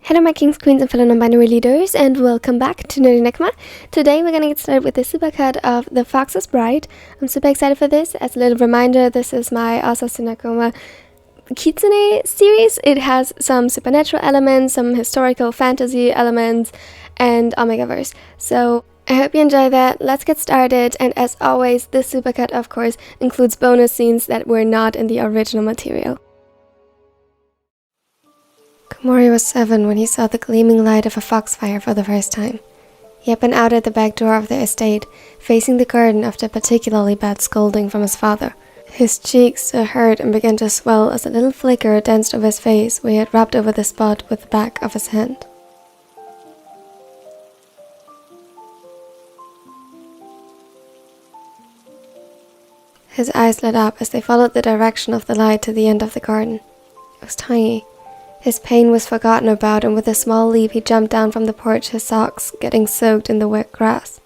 Hello my kings, queens, and fellow non-binary leaders, and welcome back to Nerdy Nekma. Today we're gonna get started with the supercut of The Fox's Bride. I'm super excited for this. As a little reminder, this is my OsaSunaKomo Kitsune series. It has some supernatural elements, some historical fantasy elements, and Omegaverse. So I hope you enjoy that. Let's get started, and as always, this supercut of course includes bonus scenes that were not in the original material. Komori was 7 when he saw the gleaming light of a foxfire for the first time. He had been out at the back door of the estate, facing the garden after a particularly bad scolding from his father. His cheeks hurt and began to swell as a little flicker danced over his face where he had rubbed over the spot with the back of his hand. His eyes lit up as they followed the direction of the light to the end of the garden. It was tiny. His pain was forgotten about, and with a small leap he jumped down from the porch, his socks getting soaked in the wet grass.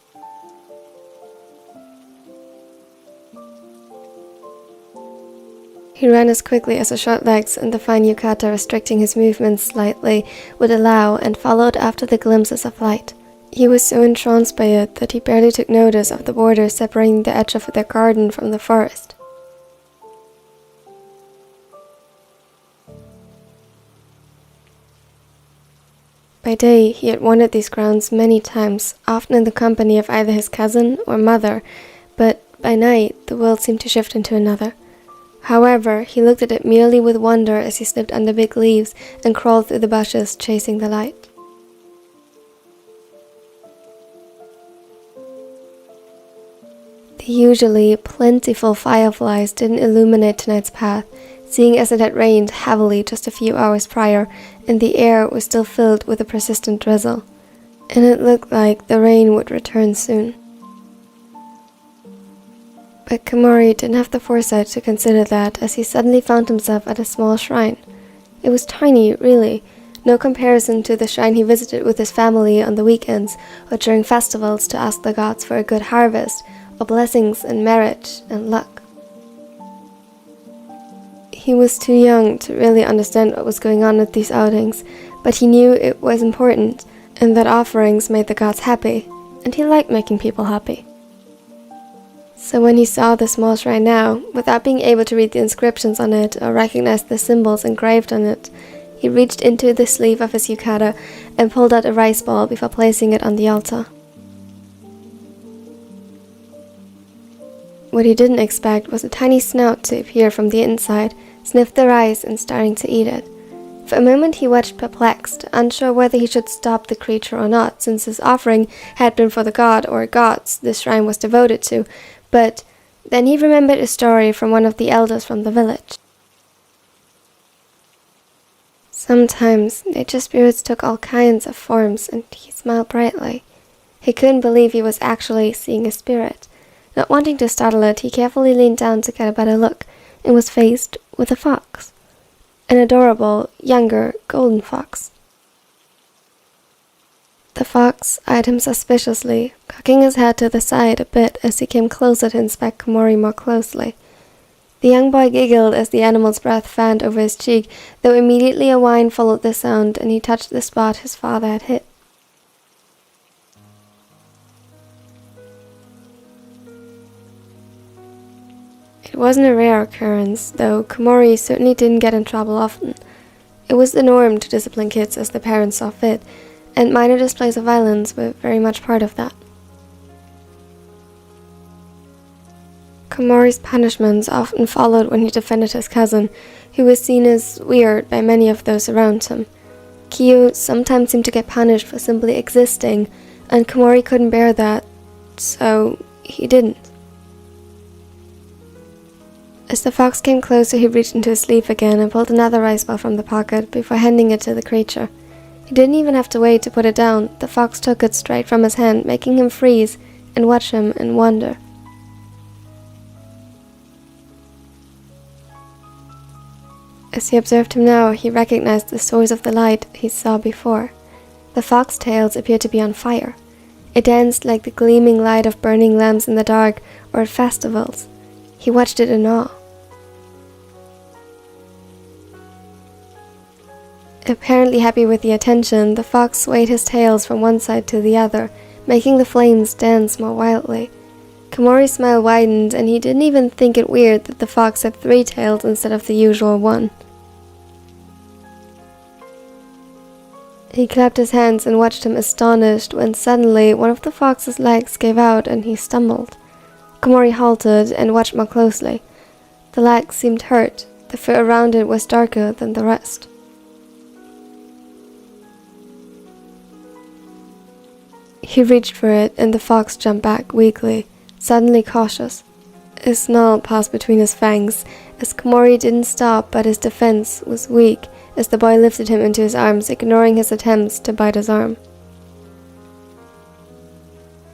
He ran as quickly as his short legs and the fine yukata restricting his movements slightly would allow, and followed after the glimpses of light. He was so entranced by it that he barely took notice of the border separating the edge of their garden from the forest. By day, he had wandered these grounds many times, often in the company of either his cousin or mother, but by night, the world seemed to shift into another. However, he looked at it merely with wonder as he slipped under big leaves and crawled through the bushes, chasing the light. The usually plentiful fireflies didn't illuminate tonight's path, seeing as it had rained heavily just a few hours prior, and the air was still filled with a persistent drizzle, and it looked like the rain would return soon. But Komori didn't have the foresight to consider that, as he suddenly found himself at a small shrine. It was tiny, really, no comparison to the shrine he visited with his family on the weekends or during festivals to ask the gods for a good harvest, or blessings in marriage and luck. He was too young to really understand what was going on at these outings, but he knew it was important, and that offerings made the gods happy, and he liked making people happy. So when he saw the small shrine now, without being able to read the inscriptions on it or recognize the symbols engraved on it, he reached into the sleeve of his yukata and pulled out a rice ball before placing it on the altar. What he didn't expect was a tiny snout to appear from the inside, sniffed the rice, and starting to eat it. For a moment he watched perplexed, unsure whether he should stop the creature or not, since his offering had been for the god or gods the shrine was devoted to, but then he remembered a story from one of the elders from the village. Sometimes nature spirits took all kinds of forms, and he smiled brightly. He couldn't believe he was actually seeing a spirit. Not wanting to startle it, he carefully leaned down to get a better look, and was faced with a fox. An adorable, younger, golden fox. The fox eyed him suspiciously, cocking his head to the side a bit as he came closer to inspect Komori more closely. The young boy giggled as the animal's breath fanned over his cheek, though immediately a whine followed the sound, and he touched the spot his father had hit. It wasn't a rare occurrence, though Komori certainly didn't get in trouble often. It was the norm to discipline kids as the parents saw fit, and minor displays of violence were very much part of that. Komori's punishments often followed when he defended his cousin, who was seen as weird by many of those around him. Kyu sometimes seemed to get punished for simply existing, and Komori couldn't bear that, so he didn't. As the fox came closer, he reached into his sleeve again and pulled another rice ball from the pocket before handing it to the creature. He didn't even have to wait to put it down. The fox took it straight from his hand, making him freeze and watch him in wonder. As he observed him now, he recognized the source of the light he saw before. The fox tails appeared to be on fire. It danced like the gleaming light of burning lamps in the dark or at festivals. He watched it in awe. Apparently happy with the attention, the fox swayed his tails from one side to the other, making the flames dance more wildly. Komori's smile widened, and he didn't even think it weird that the fox had 3 tails instead of the usual 1. He clapped his hands and watched him astonished when suddenly one of the fox's legs gave out and he stumbled. Komori halted and watched more closely. The leg seemed hurt. The fur around it was darker than the rest. He reached for it and the fox jumped back weakly, suddenly cautious. A snarl passed between his fangs as Komori didn't stop, but his defense was weak as the boy lifted him into his arms, ignoring his attempts to bite his arm.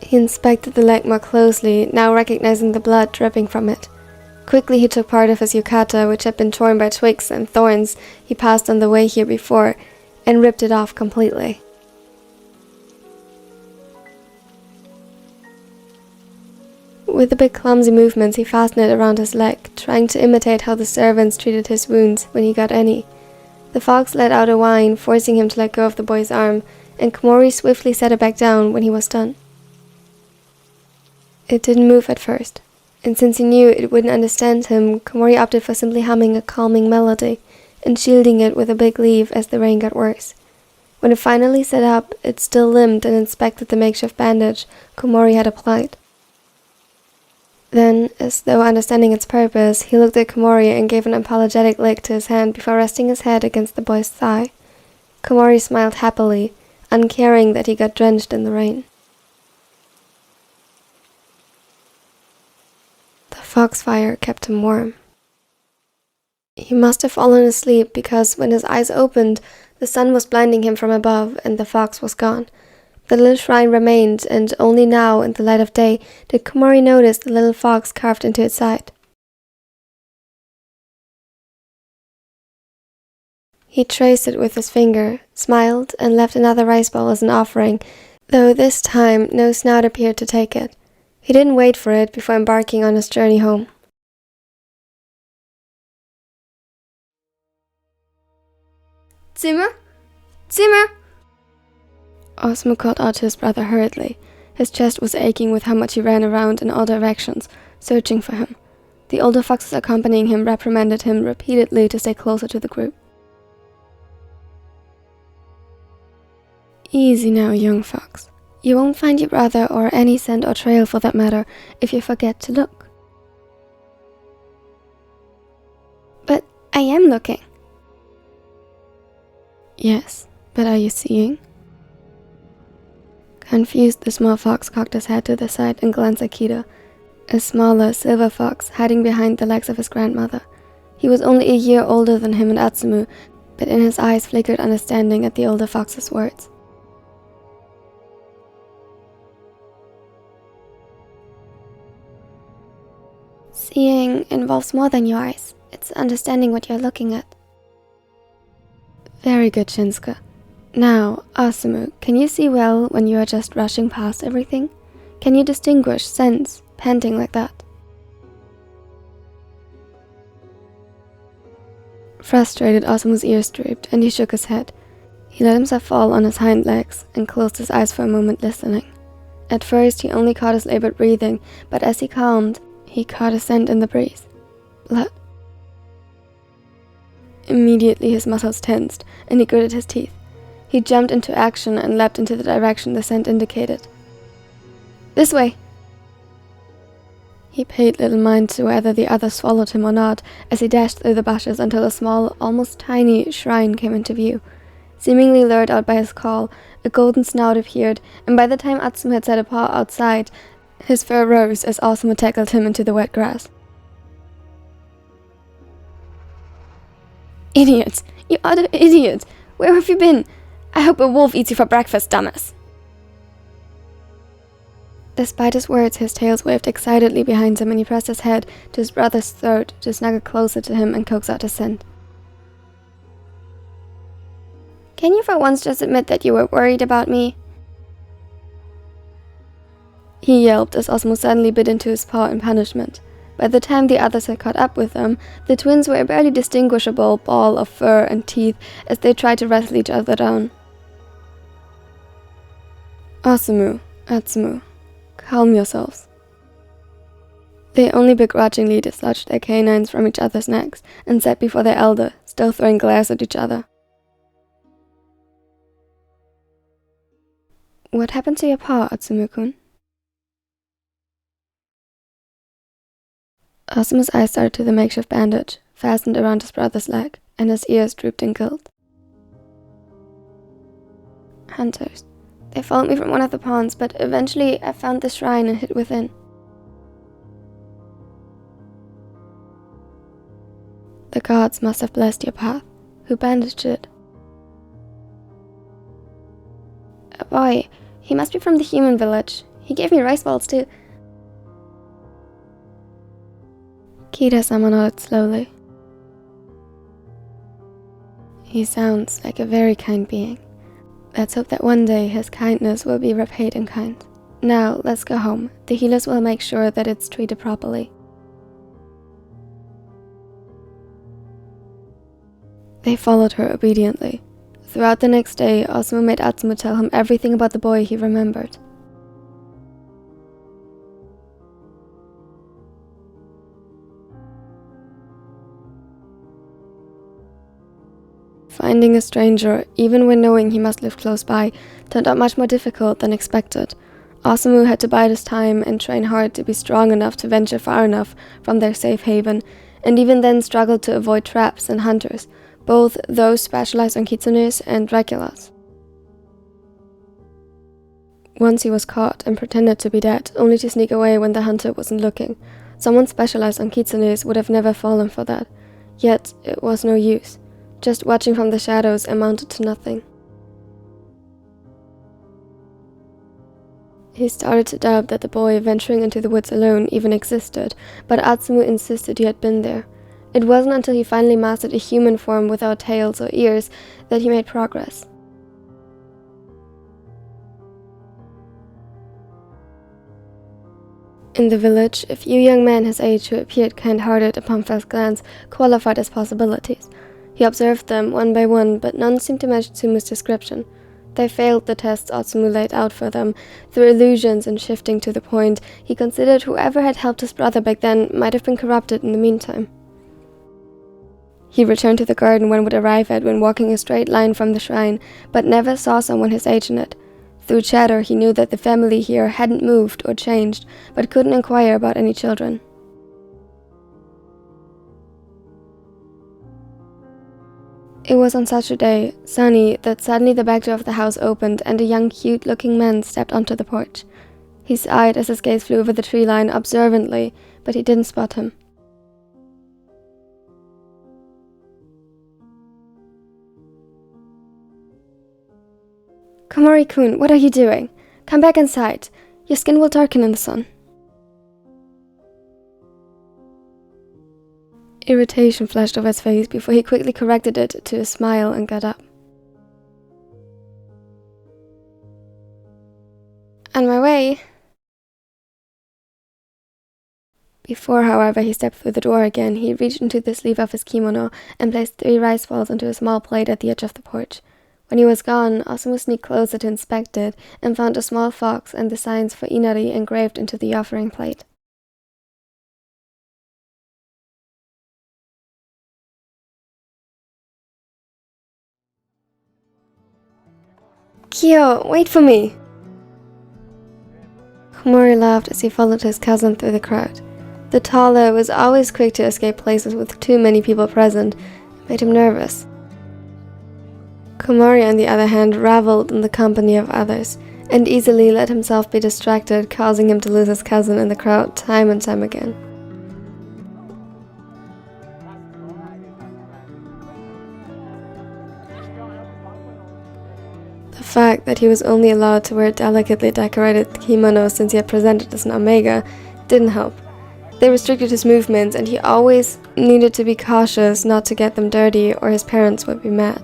He inspected the leg more closely, now recognizing the blood dripping from it. Quickly he took part of his yukata, which had been torn by twigs and thorns he passed on the way here before, and ripped it off completely. With the big clumsy movements, he fastened it around his leg, trying to imitate how the servants treated his wounds when he got any. The fox let out a whine, forcing him to let go of the boy's arm, and Komori swiftly set it back down when he was done. It didn't move at first, and since he knew it wouldn't understand him, Komori opted for simply humming a calming melody and shielding it with a big leaf as the rain got worse. When it finally sat up, it still limped and inspected the makeshift bandage Komori had applied. Then, as though understanding its purpose, he looked at Komori and gave an apologetic lick to his hand before resting his head against the boy's thigh. Komori smiled happily, uncaring that he got drenched in the rain. The foxfire kept him warm. He must have fallen asleep because when his eyes opened, the sun was blinding him from above and the fox was gone. The little shrine remained, and only now, in the light of day, did Komori notice the little fox carved into its side. He traced it with his finger, smiled, and left another rice bowl as an offering, though this time no snout appeared to take it. He didn't wait for it before embarking on his journey home. Zimmer? Zimmer! Osamu called out to his brother hurriedly. His chest was aching with how much he ran around in all directions, searching for him. The older foxes accompanying him reprimanded him repeatedly to stay closer to the group. Easy now, young fox. You won't find your brother, or any scent or trail for that matter, if you forget to look. But I am looking. Yes, but are you seeing? Confused, the small fox cocked his head to the side and glanced at Kida, a smaller silver fox hiding behind the legs of his grandmother. He was only a year older than him and Atsumu, but in his eyes flickered understanding at the older fox's words. Seeing involves more than your eyes. It's understanding what you're looking at. Very good, Shinsuke. Now, Osamu, can you see well when you are just rushing past everything? Can you distinguish scents, panting like that? Frustrated, Osamu's ears drooped, and he shook his head. He let himself fall on his hind legs and closed his eyes for a moment, listening. At first, he only caught his labored breathing, but as he calmed, he caught a scent in the breeze. Blood. Immediately, his muscles tensed, and he gritted his teeth. He jumped into action and leapt into the direction the scent indicated. This way! He paid little mind to whether the others followed him or not, as he dashed through the bushes until a small, almost tiny shrine came into view. Seemingly lured out by his call, a golden snout appeared, and by the time Atsumu had set a paw outside, his fur rose as Osamu tackled him into the wet grass. Idiots! You utter idiot! Where have you been? I hope a wolf eats you for breakfast, dumbass! Despite his words, his tails waved excitedly behind him and he pressed his head to his brother's throat to snuggle closer to him and coax out his scent. Can you for once just admit that you were worried about me? He yelped as Osamu suddenly bit into his paw in punishment. By the time the others had caught up with them, the twins were a barely distinguishable ball of fur and teeth as they tried to wrestle each other down. Asumu, Atsumu, calm yourselves. They only begrudgingly dislodged their canines from each other's necks and sat before their elder, still throwing glares at each other. What happened to your paw, Atsumu-kun? Asumu's eyes started to the makeshift bandage, fastened around his brother's leg, and his ears drooped in guilt. Hunters. They followed me from one of the ponds, but eventually I found the shrine and hid within. The gods must have blessed your path. Who bandaged it? A boy. He must be from the human village. He gave me rice balls too. Kida-sama nodded slowly. He sounds like a very kind being. Let's hope that one day his kindness will be repaid in kind. Now, let's go home. The healers will make sure that it's treated properly. They followed her obediently. Throughout the next day, Asumu made Atsumu tell him everything about the boy he remembered. Finding a stranger, even when knowing he must live close by, turned out much more difficult than expected. Asumu had to bide his time and train hard to be strong enough to venture far enough from their safe haven, and even then struggled to avoid traps and hunters, both those specialized on kitsunes and regulars. Once he was caught and pretended to be dead, only to sneak away when the hunter wasn't looking. Someone specialized on kitsunes would have never fallen for that. Yet, it was no use. Just watching from the shadows amounted to nothing. He started to doubt that the boy venturing into the woods alone even existed, but Atsumu insisted he had been there. It wasn't until he finally mastered a human form without tails or ears that he made progress. In the village, a few young men his age who appeared kind-hearted upon first glance qualified as possibilities. He observed them one by one, but none seemed to match Tsumu's description. They failed the tests Atsumu laid out for them. Through illusions and shifting to the point, he considered whoever had helped his brother back then might have been corrupted in the meantime. He returned to the garden one would arrive at when walking a straight line from the shrine, but never saw someone his age in it. Through chatter, he knew that the family here hadn't moved or changed, but couldn't inquire about any children. It was on such a day, sunny, that suddenly the back door of the house opened and a young, cute-looking man stepped onto the porch. He sighed as his gaze flew over the tree line observantly, but he didn't spot him. Komori-kun, what are you doing? Come back inside. Your skin will darken in the sun. Irritation flashed over his face before he quickly corrected it to a smile and got up. On my way. Before, however, he stepped through the door again, he reached into the sleeve of his kimono and placed 3 rice balls onto a small plate at the edge of the porch. When he was gone, Asumu sneaked closer to inspect it and found a small fox and the signs for Inari engraved into the offering plate. Kyo, wait for me! Komori laughed as he followed his cousin through the crowd. The taller was always quick to escape places with too many people present. It made him nervous. Komori, on the other hand, reveled in the company of others, and easily let himself be distracted, causing him to lose his cousin in the crowd time and time again. The fact that he was only allowed to wear delicately decorated kimono since he had presented as an omega didn't help. They restricted his movements, and he always needed to be cautious not to get them dirty or his parents would be mad.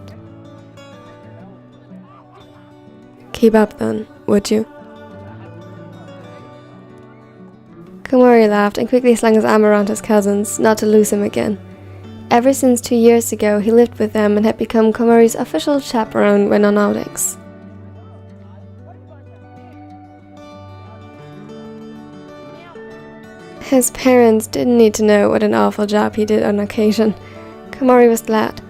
Keep up then, would you? Komori laughed and quickly slung his arm around his cousins, not to lose him again. Ever since 2 years ago, he lived with them and had become Komori's official chaperone when on outings. His parents didn't need to know what an awful job he did on occasion. Komori was glad.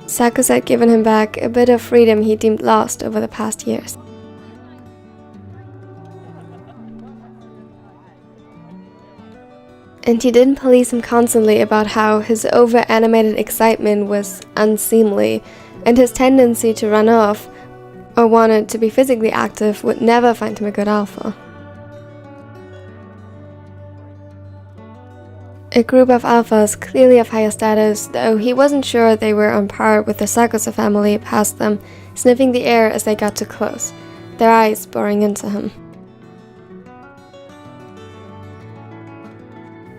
Sakusa had given him back a bit of freedom he deemed lost over the past years. And he didn't police him constantly about how his over-animated excitement was unseemly, and his tendency to run off or wanted to be physically active would never find him a good alpha. A group of alphas, clearly of higher status, though he wasn't sure they were on par with the Sakusa family, passed them, sniffing the air as they got too close, their eyes boring into him.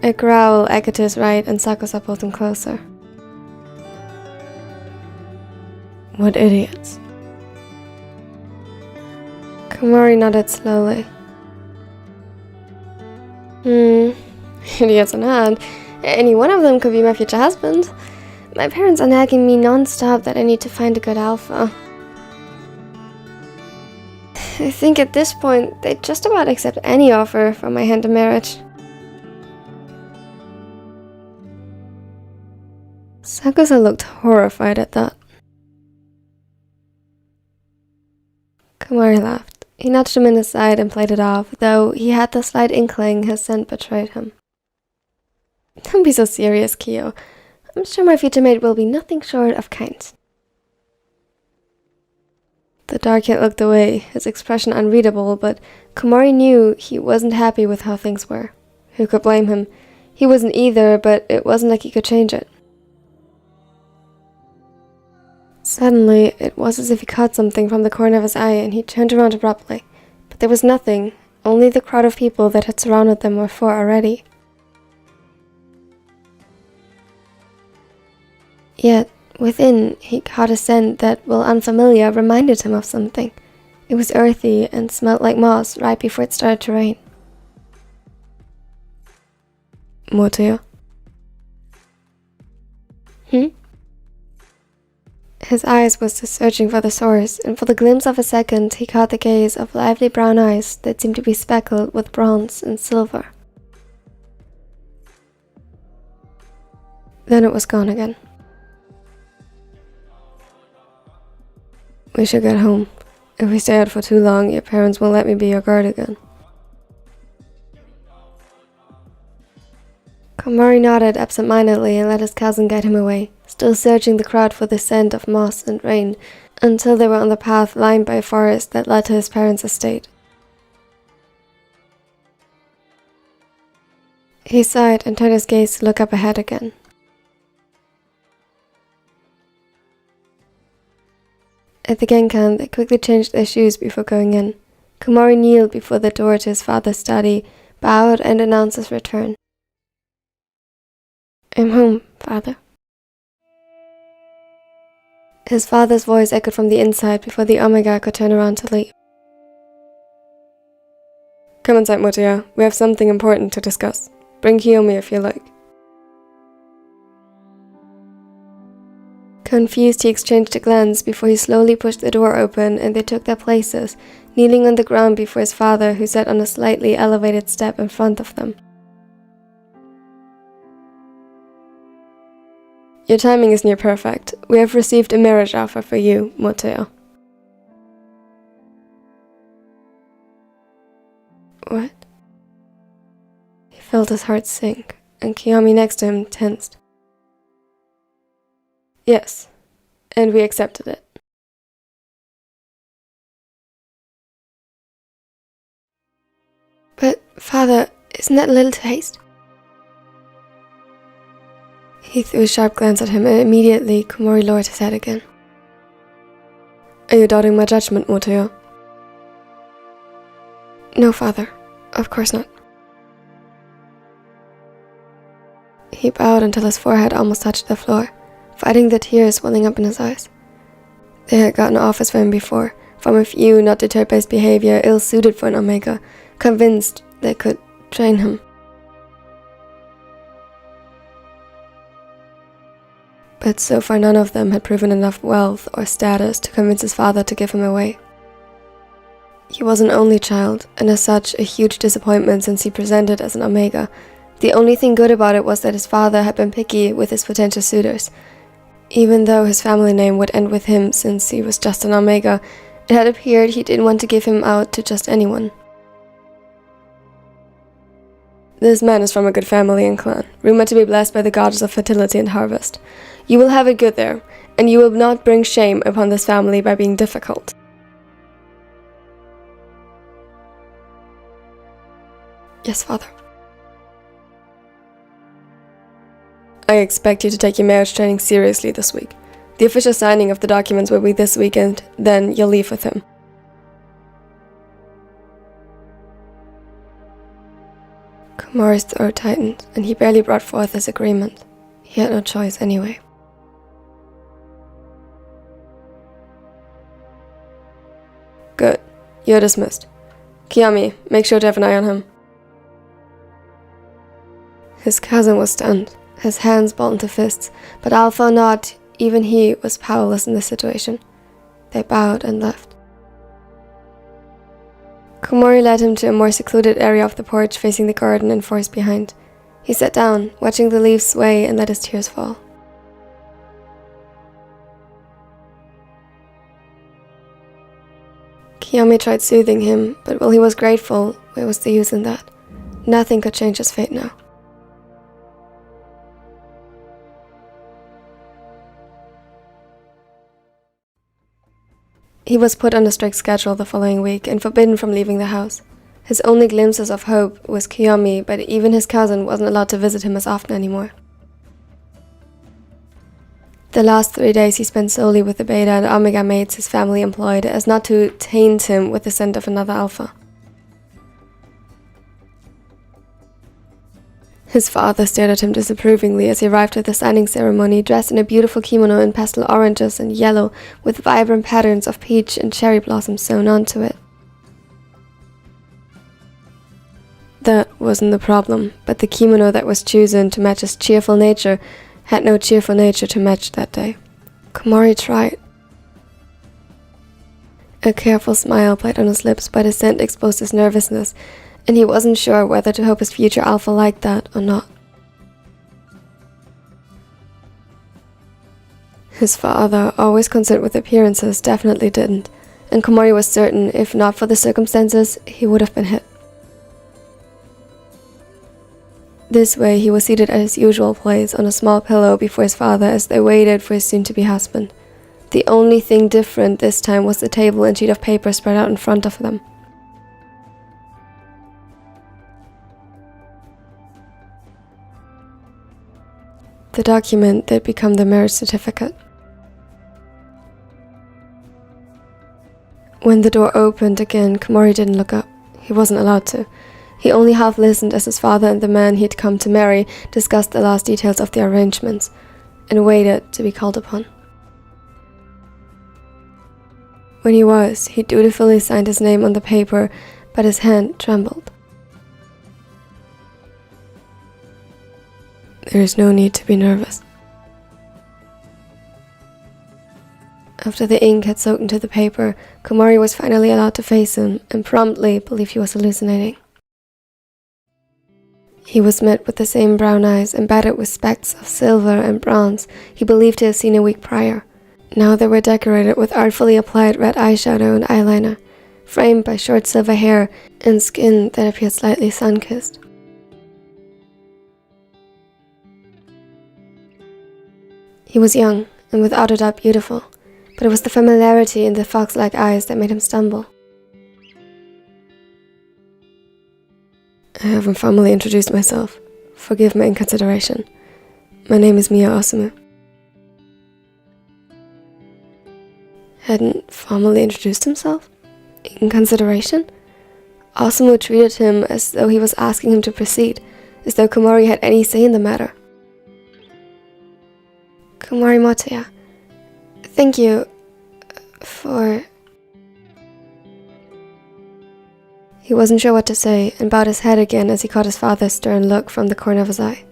A growl echoed to his right, and Sakusa pulled him closer. What idiots. Komori nodded slowly. Idiots or not, any one of them could be my future husband. My parents are nagging me non-stop that I need to find a good alpha. I think at this point, they'd just about accept any offer from my hand in marriage. Sakusa looked horrified at that. Komori laughed. He nudged him in his side and played it off, though he had the slight inkling his scent betrayed him. Don't be so serious, Kyo. I'm sure my future mate will be nothing short of kind. The dark kid looked away, his expression unreadable, but Komori knew he wasn't happy with how things were. Who could blame him? He wasn't either, but it wasn't like he could change it. Suddenly, it was as if he caught something from the corner of his eye and he turned around abruptly. But there was nothing, only the crowd of people that had surrounded them before already. Yet, within, he caught a scent that, while unfamiliar, reminded him of something. It was earthy and smelled like moss right before it started to rain. Motoyo? His eyes was just searching for the source, and for the glimpse of a second, he caught the gaze of lively brown eyes that seemed to be speckled with bronze and silver. Then it was gone again. We should get home. If we stay out for too long, your parents won't let me be your guard again. Komori nodded absent-mindedly and let his cousin guide him away, still searching the crowd for the scent of moss and rain, until they were on the path lined by a forest that led to his parents' estate. He sighed and turned his gaze to look up ahead again. At the Genkan, they quickly changed their shoes before going in. Komori kneeled before the door to his father's study, bowed and announced his return. I'm home, father. His father's voice echoed from the inside before the Omega could turn around to leave. Come inside, Motoya. We have something important to discuss. Bring Kiyomi if you like. Confused, he exchanged a glance before he slowly pushed the door open and they took their places, kneeling on the ground before his father, who sat on a slightly elevated step in front of them. Your timing is near perfect. We have received a marriage offer for you, Motoya. What? He felt his heart sink, and Kiyomi next to him tensed. Yes, and we accepted it. But, father, isn't that a little too hasty? He threw a sharp glance at him, and immediately Komori lowered his head again. Are you doubting my judgment, Motoya? No, father. Of course not. He bowed until his forehead almost touched the floor, fighting the tears welling up in his eyes. They had gotten offers for him before, from a few not deterred by his behavior, ill-suited for an Omega, convinced they could train him. But so far none of them had proven enough wealth or status to convince his father to give him away. He was an only child, and as such a huge disappointment since he presented as an Omega. The only thing good about it was that his father had been picky with his potential suitors. Even though his family name would end with him since he was just an Omega, it had appeared he didn't want to give him out to just anyone. This man is from a good family and clan, rumored to be blessed by the goddess of fertility and harvest. You will have it good there, and you will not bring shame upon this family by being difficult. Yes, father. I expect you to take your marriage training seriously this week. The official signing of the documents will be this weekend, then you'll leave with him. Komori's throat tightened, and he barely brought forth his agreement. He had no choice anyway. Good. You're dismissed. Kiyomi, make sure to have an eye on him. His cousin was stunned, his hands balled into fists, but Alpha or not, even he was powerless in this situation. They bowed and left. Komori led him to a more secluded area of the porch facing the garden and forest behind. He sat down, watching the leaves sway, and let his tears fall. Kiyomi tried soothing him, but while he was grateful, where was the use in that? Nothing could change his fate now. He was put on a strict schedule the following week and forbidden from leaving the house. His only glimpses of hope was Kiyomi, but even his cousin wasn't allowed to visit him as often anymore. The last 3 days he spent solely with the Beta and Omega mates his family employed as not to taint him with the scent of another Alpha. His father stared at him disapprovingly as he arrived at the signing ceremony dressed in a beautiful kimono in pastel oranges and yellow with vibrant patterns of peach and cherry blossoms sewn onto it. That wasn't the problem, but the kimono that was chosen to match his cheerful nature had no cheerful nature to match that day. Komori tried. A careful smile played on his lips, but his scent exposed his nervousness, and he wasn't sure whether to hope his future Alpha liked that or not. His father, always concerned with appearances, definitely didn't, and Komori was certain, if not for the circumstances, he would have been hit. This way, he was seated at his usual place on a small pillow before his father as they waited for his soon-to-be husband. The only thing different this time was the table and sheet of paper spread out in front of them. The document that had become the marriage certificate. When the door opened again, Komori didn't look up. He wasn't allowed to. He only half listened as his father and the man he'd come to marry discussed the last details of the arrangements, and waited to be called upon. When he dutifully signed his name on the paper, but his hand trembled. There is no need to be nervous. After the ink had soaked into the paper, Komori was finally allowed to face him and promptly believed he was hallucinating. He was met with the same brown eyes embedded with specks of silver and bronze he believed to have seen a week prior. Now they were decorated with artfully applied red eyeshadow and eyeliner, framed by short silver hair and skin that appeared slightly sun-kissed. He was young and without a doubt beautiful, but it was the familiarity in the fox-like eyes that made him stumble. I haven't formally introduced myself. Forgive my inconsideration. My name is Mia Osamu. Hadn't formally introduced himself? Inconsideration? Osamu treated him as though he was asking him to proceed, as though Komori had any say in the matter. Komori Motoya, thank you for... He wasn't sure what to say and bowed his head again as he caught his father's stern look from the corner of his eye.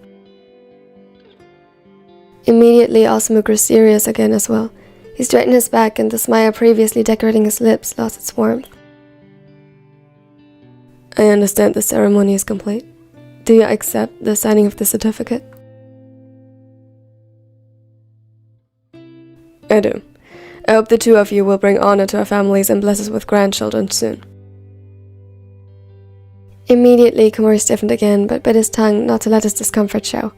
Immediately, Osamu grew serious again as well. He straightened his back, and the smile previously decorating his lips lost its warmth. I understand the ceremony is complete. Do you accept the signing of the certificate? I do. I hope the two of you will bring honor to our families and bless us with grandchildren soon. Immediately, Komori stiffened again, but bit his tongue not to let his discomfort show.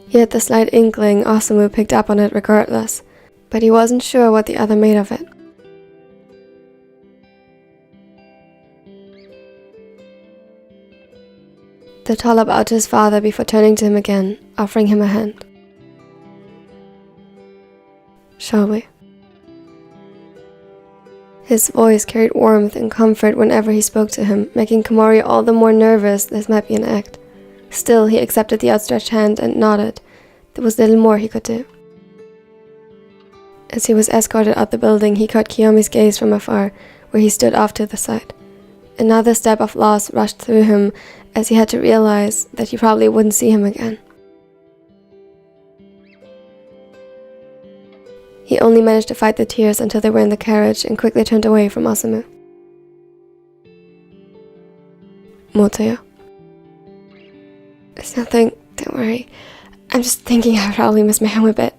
Yet the slight inkling, Osamu picked up on it regardless, but he wasn't sure what the other made of it. The taller bowed to his father before turning to him again, offering him a hand. Shall we? His voice carried warmth and comfort whenever he spoke to him, making Komori all the more nervous this might be an act. Still, he accepted the outstretched hand and nodded. There was little more he could do. As he was escorted out the building, he caught Kiyomi's gaze from afar, where he stood off to the side. Another step of loss rushed through him as he had to realize that he probably wouldn't see him again. He only managed to fight the tears until they were in the carriage and quickly turned away from Osamu. Motoya. It's nothing, don't worry. I'm just thinking I probably miss my home a bit.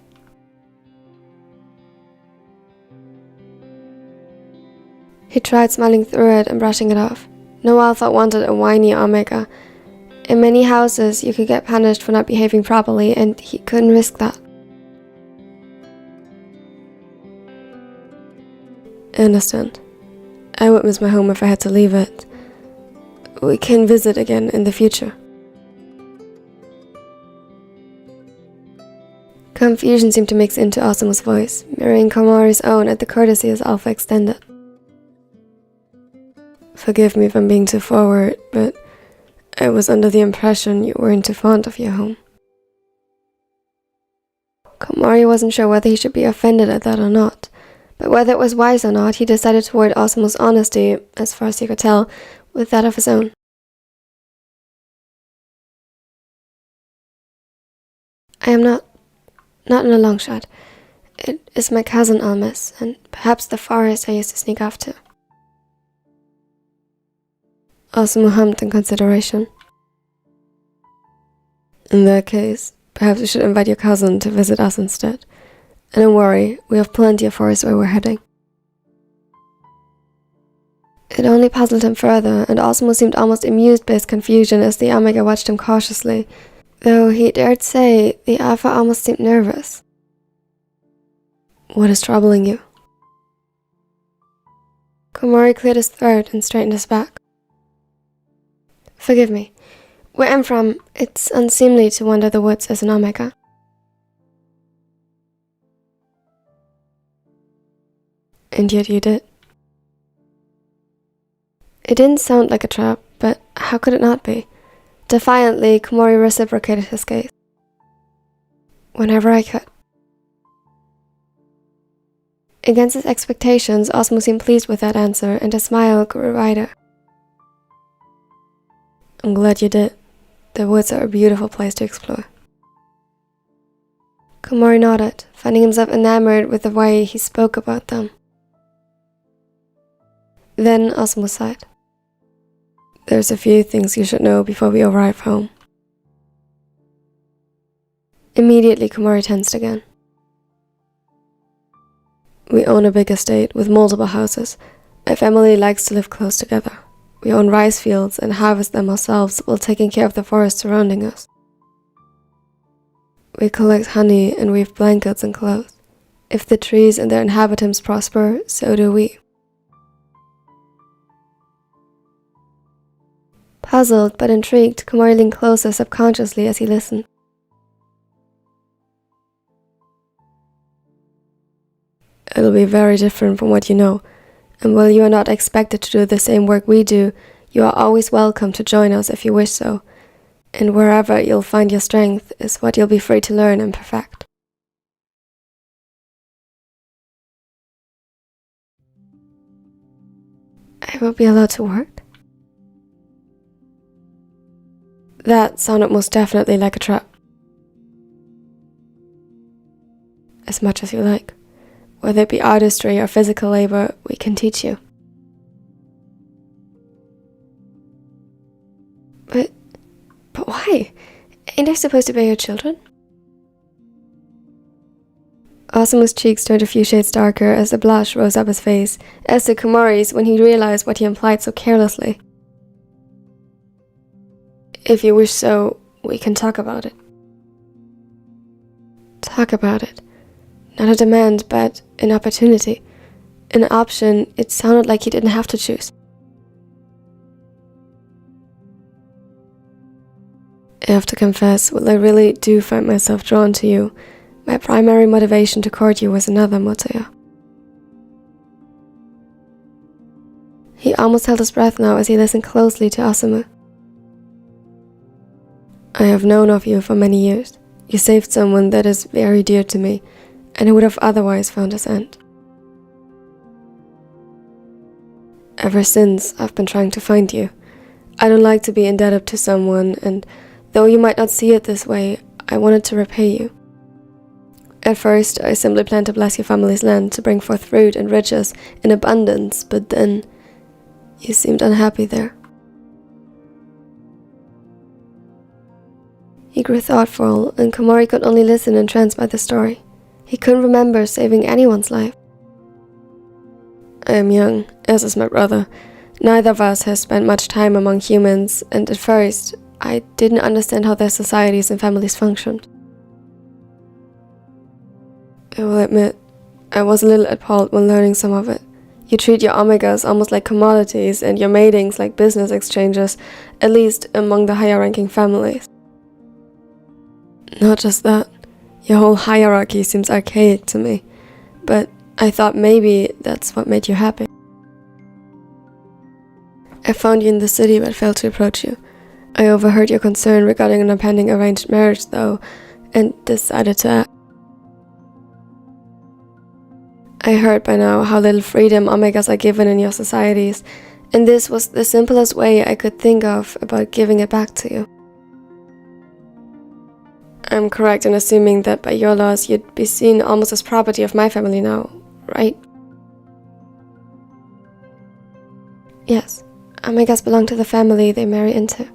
He tried smiling through it and brushing it off. No one thought wanted a whiny Omega. In many houses, you could get punished for not behaving properly, and he couldn't risk that. I understand. I would miss my home if I had to leave it. We can visit again in the future. Confusion seemed to mix into Osamu's voice, mirroring Komori's own at the courtesy his alpha extended. Forgive me if I'm being too forward, but I was under the impression you weren't too fond of your home. Komori wasn't sure whether he should be offended at that or not, but whether it was wise or not, he decided to avoid Osamu's honesty, as far as he could tell, with that of his own. I am not in a long shot. It is my cousin I'll miss, and perhaps the forest I used to sneak off to. Osamu hummed in consideration. In that case, perhaps you should invite your cousin to visit us instead. And don't worry, we have plenty of forest where we're heading. It only puzzled him further, and Osamu seemed almost amused by his confusion as the Omega watched him cautiously, though he dared say the Alpha almost seemed nervous. What is troubling you? Komori cleared his throat and straightened his back. Forgive me. Where I'm from, it's unseemly to wander the woods as an Omega. And yet you did. It didn't sound like a trap, but how could it not be? Defiantly, Komori reciprocated his gaze. Whenever I could. Against his expectations, Osamu seemed pleased with that answer, and his smile grew wider. I'm glad you did. The woods are a beautiful place to explore. Komori nodded, finding himself enamored with the way he spoke about them. Then Osamu sighed. There's a few things you should know before we arrive home. Immediately, Komori tensed again. We own a big estate with multiple houses. My family likes to live close together. We own rice fields and harvest them ourselves while taking care of the forest surrounding us. We collect honey and weave blankets and clothes. If the trees and their inhabitants prosper, so do we. Puzzled but intrigued, Komori leaned closer subconsciously as he listened. It'll be very different from what you know, and while you are not expected to do the same work we do, you are always welcome to join us if you wish so, and wherever you'll find your strength is what you'll be free to learn and perfect. I will be allowed to work? That sounded most definitely like a trap. as much as you like. Whether it be artistry or physical labor, we can teach you. But why? Ain't I supposed to be your children? Osamu's cheeks turned a few shades darker as the blush rose up his face, as did Komori's when he realized what he implied so carelessly. If you wish so, we can talk about it. Talk about it. Not a demand, but an opportunity. An option. It sounded like he didn't have to choose. I have to confess, while I really do find myself drawn to you, my primary motivation to court you was another, Motoya. He almost held his breath now as he listened closely to Osamu. I have known of you for many years. You saved someone that is very dear to me, and who would have otherwise found his end. Ever since, I've been trying to find you. I don't like to be indebted to someone, and though you might not see it this way, I wanted to repay you. At first, I simply planned to bless your family's land to bring forth fruit and riches in abundance, but then you seemed unhappy there. He grew thoughtful, and Komori could only listen entranced by the story. He couldn't remember saving anyone's life. I am young, as is my brother. Neither of us has spent much time among humans, and at first, I didn't understand how their societies and families functioned. I will admit, I was a little appalled when learning some of it. You treat your omegas almost like commodities and your matings like business exchanges, at least among the higher-ranking families. Not just that, your whole hierarchy seems archaic to me, but I thought maybe that's what made you happy. I found you in the city but failed to approach you. I overheard your concern regarding an impending arranged marriage, though, and decided to act. I heard by now how little freedom omegas are given in your societies, and this was the simplest way I could think of about giving it back to you. I'm correct in assuming that by your laws you'd be seen almost as property of my family now, right? Yes, omegas belong to the family they marry into.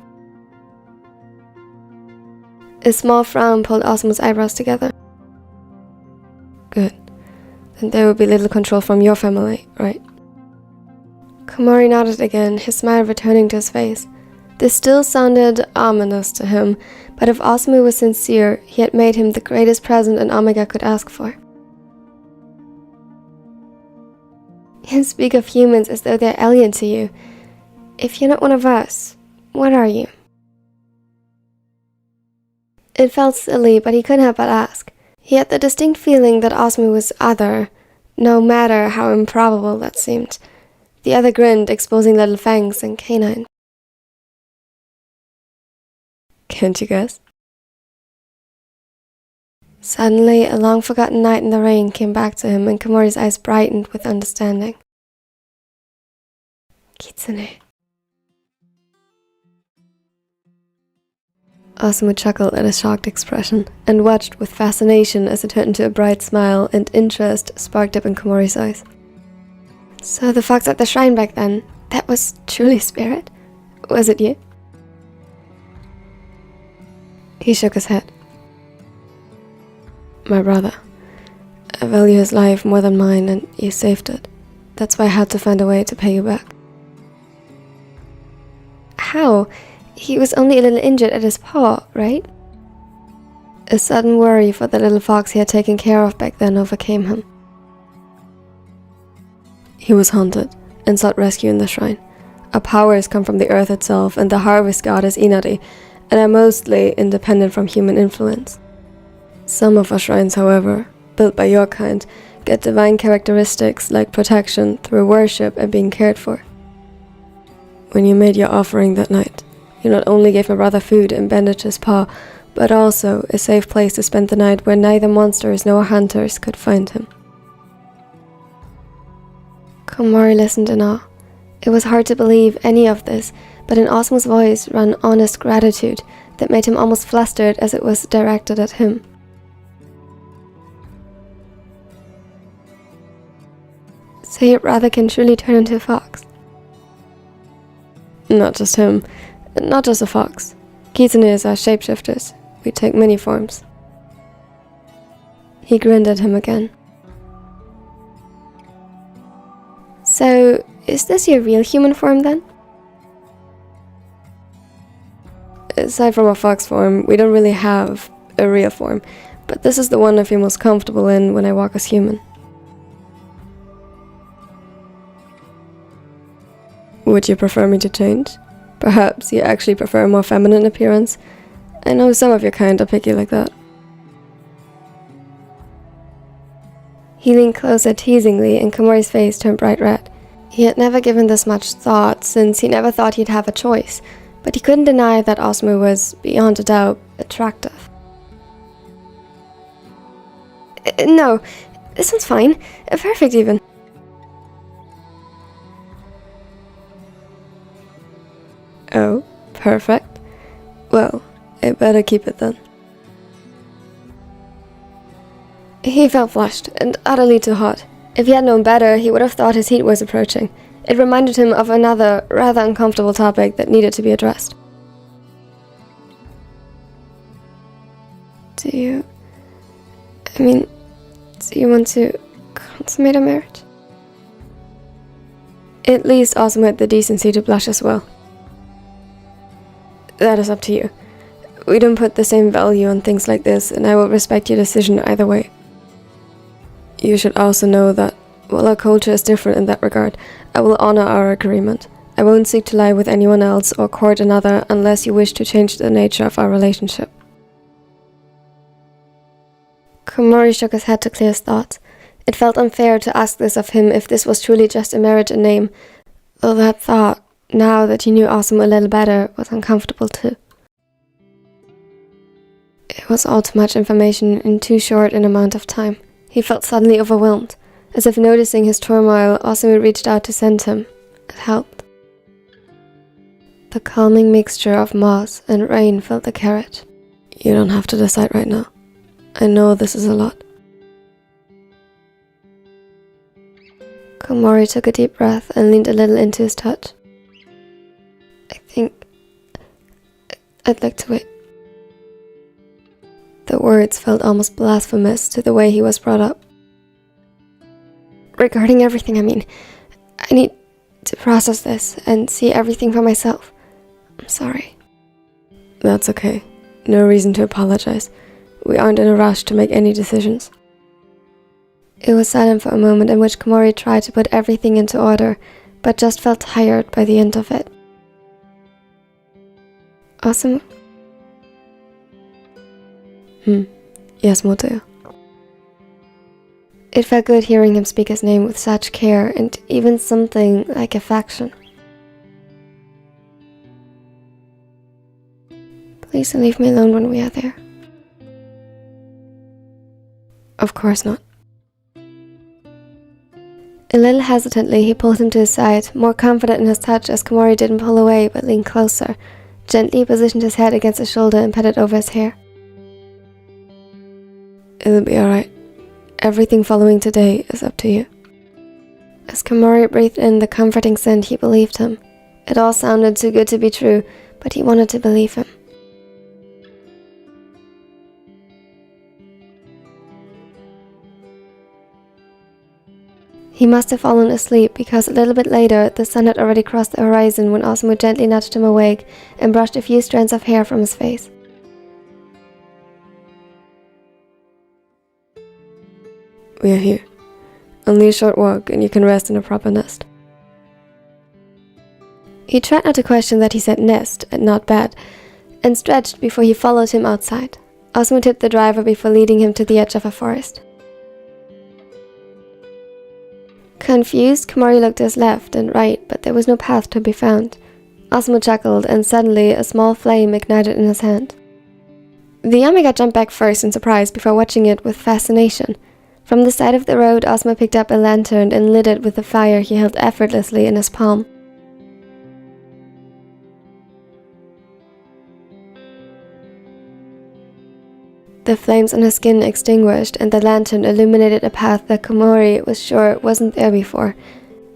A small frown pulled Osamu's eyebrows together. Good. Then there will be little control from your family, right? Komori nodded again, his smile returning to his face. This still sounded ominous to him, but if Osamu was sincere, he had made him the greatest present an omega could ask for. You speak of humans as though they're alien to you. If you're not one of us, what are you? It felt silly, but he couldn't help but ask. He had the distinct feeling that Osamu was other, no matter how improbable that seemed. The other grinned, exposing little fangs and canine. Can't you guess? Suddenly, a long-forgotten night in the rain came back to him, and Komori's eyes brightened with understanding. Kitsune. Osamu chuckled at his shocked expression, and watched with fascination as it turned into a bright smile, and interest sparked up in Komori's eyes. So the fox at the shrine back then, that was truly spirit? Was it you? He shook his head. My brother. I value his life more than mine, and you saved it. That's why I had to find a way to pay you back. How? He was only a little injured at his paw, right? A sudden worry for the little fox he had taken care of back then overcame him. He was haunted, and sought rescue in the shrine. Our powers come from the earth itself, and the harvest god is Inari, and are mostly independent from human influence. Some of our shrines, however, built by your kind, get divine characteristics like protection through worship and being cared for. When you made your offering that night, you not only gave my brother food and bandaged his paw, but also a safe place to spend the night where neither monsters nor hunters could find him. Komori listened in awe. It was hard to believe any of this, but in Osamu's voice ran honest gratitude that made him almost flustered as it was directed at him. So your brother can truly turn into a fox? Not just him. Not just a fox. Kitsunes are shapeshifters. We take many forms. He grinned at him again. So, is this your real human form then? Aside from a fox form, we don't really have a real form, but this is the one I feel most comfortable in when I walk as human. Would you prefer me to change? Perhaps you actually prefer a more feminine appearance? I know some of your kind are picky like that. He leaned closer teasingly and Komori's face turned bright red. He had never given this much thought since he never thought he'd have a choice, but he couldn't deny that Osamu was, beyond a doubt, attractive. No, this one's fine. Perfect even. Oh, perfect. Well, I better keep it then. He felt flushed and utterly too hot. If he had known better, he would have thought his heat was approaching. It reminded him of another, rather uncomfortable topic that needed to be addressed. Do you want to consummate a marriage? At least Osamu had the decency to blush as well. That is up to you. We don't put the same value on things like this, and I will respect your decision either way. You should also know that, while our culture is different in that regard, I will honor our agreement. I won't seek to lie with anyone else or court another unless you wish to change the nature of our relationship. Komori shook his head to clear his thoughts. It felt unfair to ask this of him if this was truly just a marriage in name, though that thought, now that he knew Osamu a little better, was uncomfortable too. It was all too much information in too short an amount of time. He felt suddenly overwhelmed. As if noticing his turmoil, Osamu reached out to send him. It helped. The calming mixture of moss and rain filled the carriage. You don't have to decide right now. I know this is a lot. Komori took a deep breath and leaned a little into his touch. I think I'd like to wait. The words felt almost blasphemous to the way he was brought up. Regarding everything, I need to process this and see everything for myself. I'm sorry. That's okay. No reason to apologize. We aren't in a rush to make any decisions. It was silent for a moment in which Komori tried to put everything into order, but just felt tired by the end of it. Osamu? Yes, Motoya. It felt good hearing him speak his name with such care and even something like affection. Please don't leave me alone when we are there. Of course not. A little hesitantly, he pulled him to his side, more confident in his touch as Komori didn't pull away but leaned closer, gently positioned his head against his shoulder and patted over his hair. It'll be alright. Everything following today is up to you. As Komori breathed in the comforting scent, he believed him. It all sounded too good to be true, but he wanted to believe him. He must have fallen asleep because a little bit later, the sun had already crossed the horizon when Osamu gently nudged him awake and brushed a few strands of hair from his face. We are here. Only a short walk and you can rest in a proper nest. He tried not to question that he said nest and not bed, and stretched before he followed him outside. Osamu tipped the driver before leading him to the edge of a forest. Confused, Komori looked to his left and right, but there was no path to be found. Osamu chuckled, and suddenly a small flame ignited in his hand. The Yamega jumped back first in surprise before watching it with fascination. From the side of the road, Osamu picked up a lantern and lit it with the fire he held effortlessly in his palm. The flames on her skin extinguished, and the lantern illuminated a path that Komori was sure wasn't there before.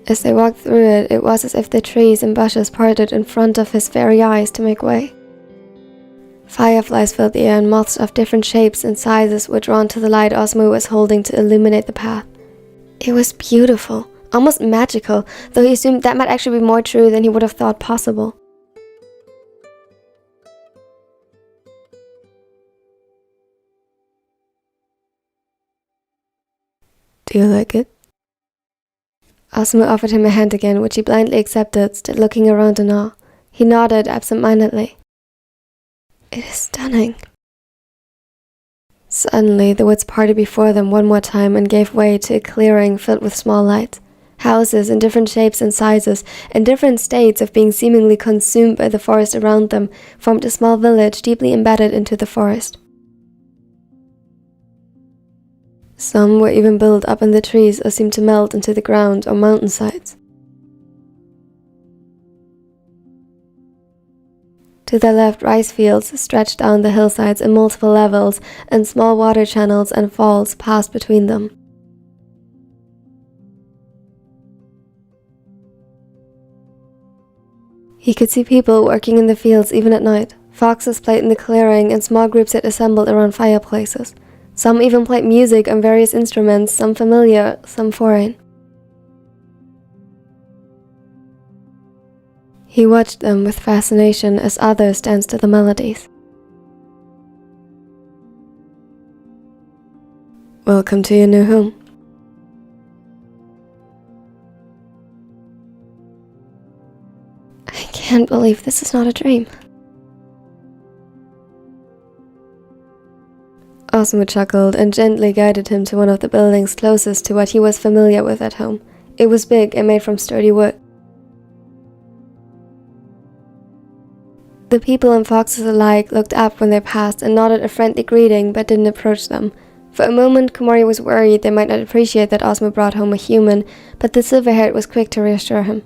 As they walked through it, it was as if the trees and bushes parted in front of his very eyes to make way. Fireflies filled the air, and moths of different shapes and sizes were drawn to the light Osamu was holding to illuminate the path. It was beautiful, almost magical, though he assumed that might actually be more true than he would have thought possible. Do you like it? Osamu offered him a hand again, which he blindly accepted, still looking around in awe. He nodded absent-mindedly. It is stunning. Suddenly, the woods parted before them one more time and gave way to a clearing filled with small lights. Houses in different shapes and sizes, in different states of being seemingly consumed by the forest around them, formed a small village deeply embedded into the forest. Some were even built up in the trees or seemed to melt into the ground or mountainsides. To the left, rice fields stretched down the hillsides in multiple levels, and small water channels and falls passed between them. He could see people working in the fields even at night. Foxes played in the clearing, and small groups had assembled around fireplaces. Some even played music on various instruments, some familiar, some foreign. He watched them with fascination as others danced to the melodies. Welcome to your new home. I can't believe this is not a dream. Osamu chuckled and gently guided him to one of the buildings closest to what he was familiar with at home. It was big and made from sturdy wood. The people and foxes alike looked up when they passed and nodded a friendly greeting but didn't approach them. For a moment, Komori was worried they might not appreciate that Osamu brought home a human, but the silver-haired was quick to reassure him.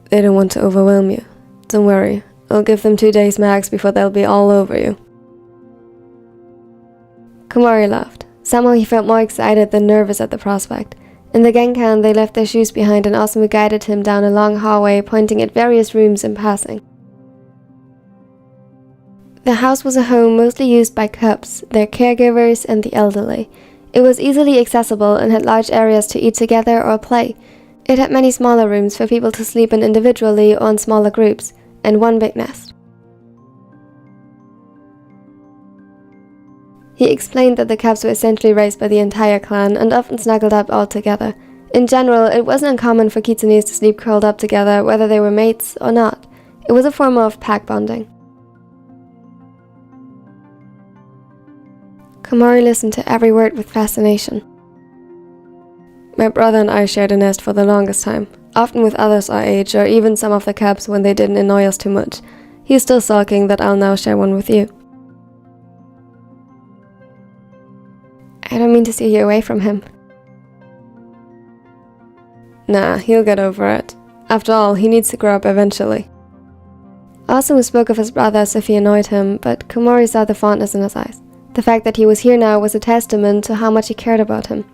They don't want to overwhelm you. Don't worry. I'll give them 2 days max before they'll be all over you. Komori laughed. Somehow he felt more excited than nervous at the prospect. In the Genkan, they left their shoes behind and Osamu guided him down a long hallway, pointing at various rooms in passing. The house was a home mostly used by cubs, their caregivers, and the elderly. It was easily accessible and had large areas to eat together or play. It had many smaller rooms for people to sleep in individually or in smaller groups, and one big nest. He explained that the cubs were essentially raised by the entire clan and often snuggled up all together. In general, it wasn't uncommon for Kitsunes to sleep curled up together, whether they were mates or not. It was a form of pack bonding. Komori listened to every word with fascination. My brother and I shared a nest for the longest time, often with others our age or even some of the cubs when they didn't annoy us too much. He's still sulking that I'll now share one with you. I don't mean to steer you away from him. Nah, he'll get over it. After all, he needs to grow up eventually. Osamu spoke of his brother as if he annoyed him, but Komori saw the fondness in his eyes. The fact that he was here now was a testament to how much he cared about him.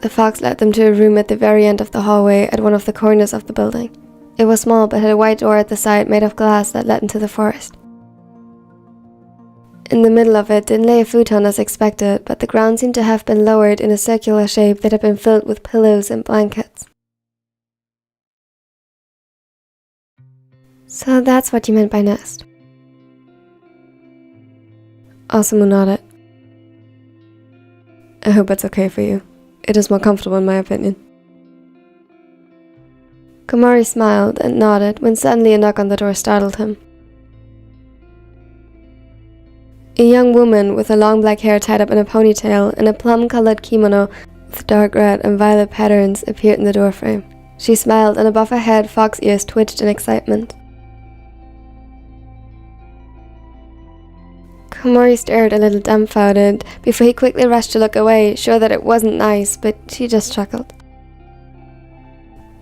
The fox led them to a room at the very end of the hallway at one of the corners of the building. It was small but had a wide door at the side made of glass that led into the forest. In the middle of it didn't lay a futon as expected, but the ground seemed to have been lowered in a circular shape that had been filled with pillows and blankets. So that's what you meant by nest. Osamu nodded. I hope it's okay for you. It is more comfortable in my opinion. Komori smiled and nodded when suddenly a knock on the door startled him. A young woman with her long black hair tied up in a ponytail and a plum-colored kimono with dark red and violet patterns appeared in the doorframe. She smiled and above her head fox ears twitched in excitement. Komori stared a little dumbfounded before he quickly rushed to look away, sure that it wasn't nice, but she just chuckled.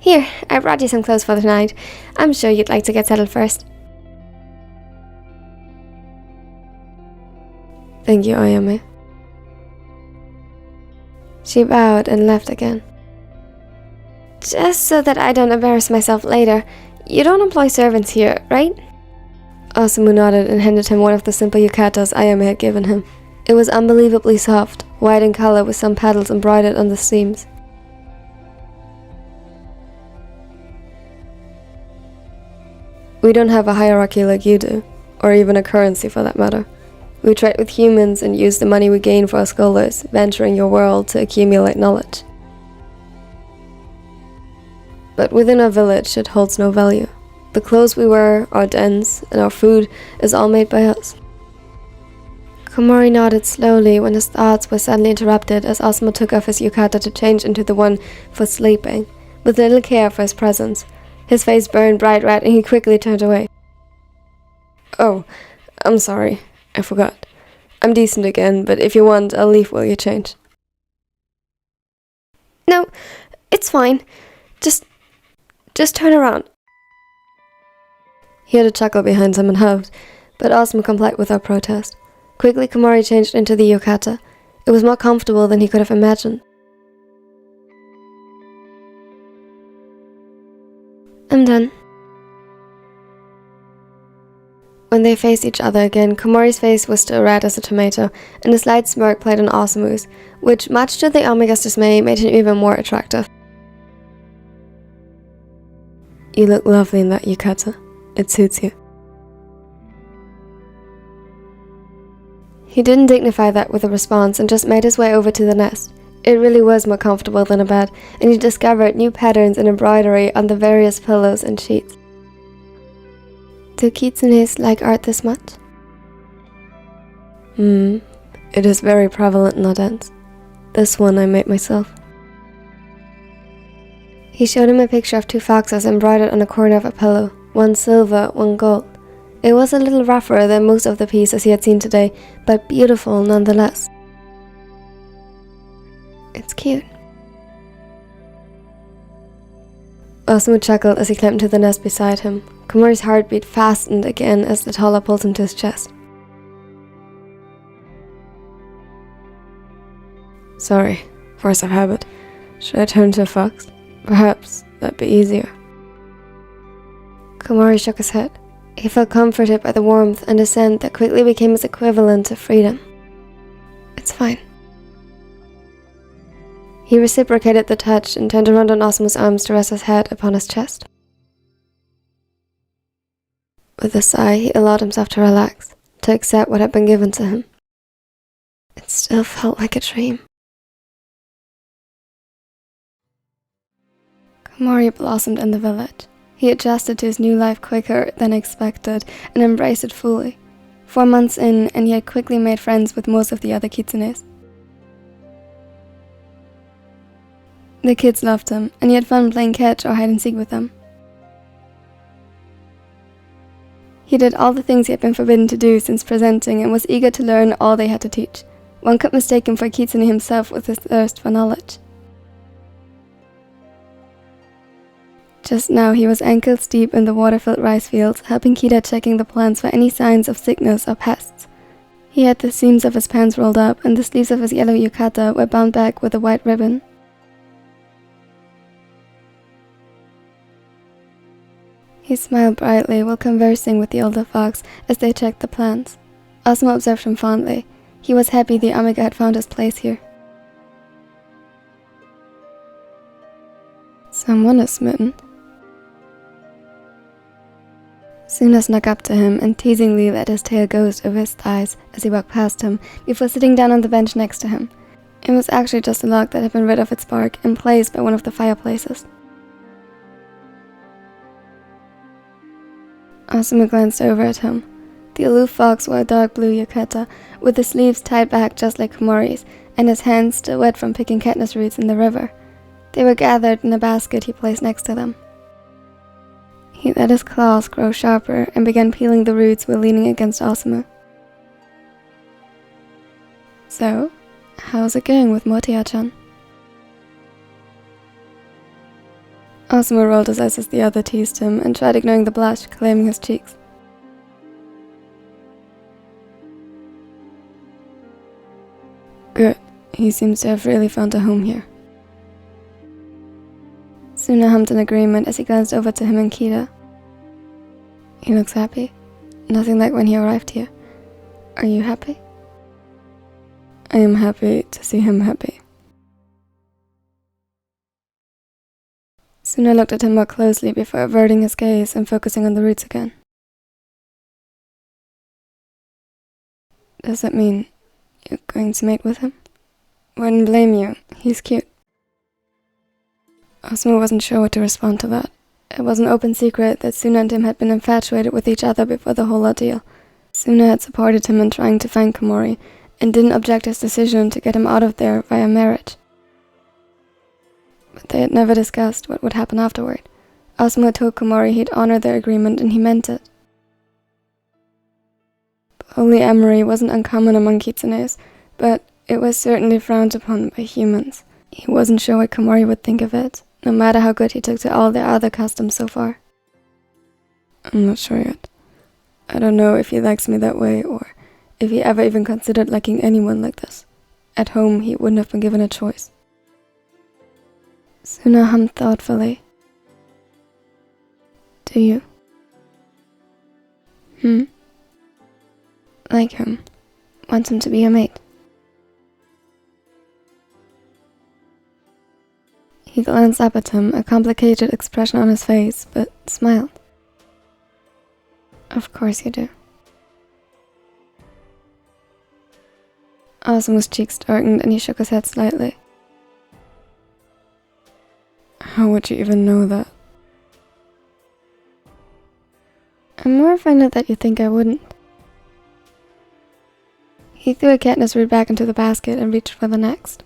Here, I brought you some clothes for the night. I'm sure you'd like to get settled first. Thank you, Ayame. She bowed and left again. Just so that I don't embarrass myself later, you don't employ servants here, right? Osamu nodded and handed him one of the simple yukatas Ayame had given him. It was unbelievably soft, white in color with some petals embroidered on the seams. We don't have a hierarchy like you do, or even a currency for that matter. We trade with humans and use the money we gain for our scholars, venturing your world to accumulate knowledge. But within our village it holds no value. The clothes we wear, our dens, and our food is all made by us. Komori nodded slowly when his thoughts were suddenly interrupted as Osamu took off his yukata to change into the one for sleeping, with little care for his presence. His face burned bright red and he quickly turned away. Oh, I'm sorry. I forgot. I'm decent again, but if you want, I'll leave while you change. No, it's fine. Just turn around. He had a chuckle behind him and huffed, but Osamu complied with our protest. Quickly, Komori changed into the yukata. It was more comfortable than he could have imagined. I'm done. When they faced each other again, Komori's face was still red as a tomato, and a slight smirk played on Osamu's, which, much to the Omega's dismay, made him even more attractive. You look lovely in that yukata. It suits you. He didn't dignify that with a response and just made his way over to the nest. It really was more comfortable than a bed, and he discovered new patterns and embroidery on the various pillows and sheets. Do Kitsunes like art this much? It is very prevalent in our dens. This one I made myself. He showed him a picture of two foxes embroidered on a corner of a pillow, one silver, one gold. It was a little rougher than most of the pieces he had seen today, but beautiful nonetheless. It's cute. Osamu chuckled as he climbed into the nest beside him. Komori's heartbeat fastened again as the taller pulled him to his chest. Sorry, force of habit. Should I turn to a fox? Perhaps that'd be easier. Komori shook his head. He felt comforted by the warmth and the scent that quickly became his equivalent to freedom. It's fine. He reciprocated the touch and turned around on Osamu's arms to rest his head upon his chest. With a sigh, he allowed himself to relax, to accept what had been given to him. It still felt like a dream. Komori blossomed in the village. He adjusted to his new life quicker than expected and embraced it fully. 4 months in, and he had quickly made friends with most of the other kitsunes. The kids loved him, and he had fun playing catch or hide and seek with them. He did all the things he had been forbidden to do since presenting and was eager to learn all they had to teach. One could mistake him for a kitsune himself with his thirst for knowledge. Just now he was ankles deep in the water-filled rice fields, helping Kita checking the plants for any signs of sickness or pests. He had the seams of his pants rolled up, and the sleeves of his yellow yukata were bound back with a white ribbon. He smiled brightly while conversing with the older fox as they checked the plants. Osamu observed him fondly. He was happy the Omega had found his place here. Someone is smitten. Suna snuck up to him and teasingly let his tail ghost over his thighs as he walked past him before sitting down on the bench next to him. It was actually just a log that had been rid of its bark and placed by one of the fireplaces. Osamu glanced over at him. The aloof fox wore a dark blue yukata with the sleeves tied back just like Komori's, and his hands still wet from picking Katniss roots in the river. They were gathered in a basket he placed next to them. He let his claws grow sharper and began peeling the roots while leaning against Osamu. So, how's it going with Motia-chan? Osama rolled his eyes as the other teased him and tried ignoring the blush claiming his cheeks. Good. He seems to have really found a home here. Suna hummed in agreement as he glanced over to him and Kita. He looks happy. Nothing like when he arrived here. Are you happy? I am happy to see him happy. Suna looked at him more closely before averting his gaze and focusing on the roots again. Does that mean you're going to mate with him? Wouldn't blame you. He's cute. Osama wasn't sure what to respond to that. It was an open secret that Suna and him had been infatuated with each other before the whole ordeal. Suna had supported him in trying to find Komori, and didn't object his decision to get him out of there via marriage. But they had never discussed what would happen afterward. Osama told Komori he'd honor their agreement and he meant it. Polyamory wasn't uncommon among Kitsunes, but it was certainly frowned upon by humans. He wasn't sure what Komori would think of it, no matter how good he took to all their other customs so far. I'm not sure yet. I don't know if he likes me that way, or if he ever even considered liking anyone like this. At home, he wouldn't have been given a choice. Suna hummed thoughtfully. Do you? Like him. Want him to be your mate. He glanced up at him, a complicated expression on his face, but smiled. Of course you do. Osama's cheeks darkened and he shook his head slightly. How would you even know that? I'm more offended that you think I wouldn't. He threw a Katniss root back into the basket and reached for the next.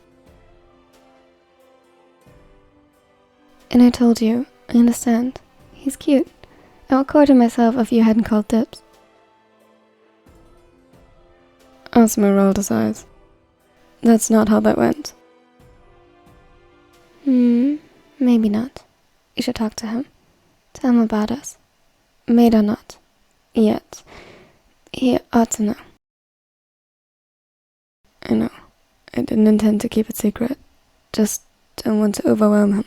And I told you, I understand. He's cute. I would court him myself if you hadn't called dibs. Osama rolled his eyes. That's not how that went. Maybe not. You should talk to him. Tell him about us. Mate or not. Yet. He ought to know. I know. I didn't intend to keep it secret. Just don't want to overwhelm him.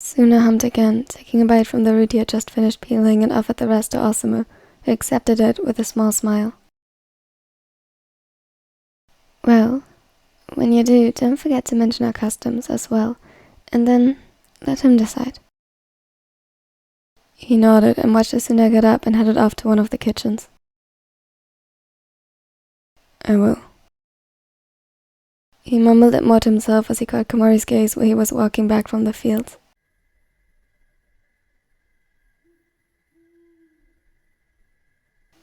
Suna hummed again, taking a bite from the root he had just finished peeling and offered the rest to Osama, who accepted it with a small smile. Well, when you do, don't forget to mention our customs as well, and then let him decide. He nodded and watched Suna get up and headed off to one of the kitchens. I will. He mumbled it more to himself as he caught Komori's gaze where he was walking back from the fields.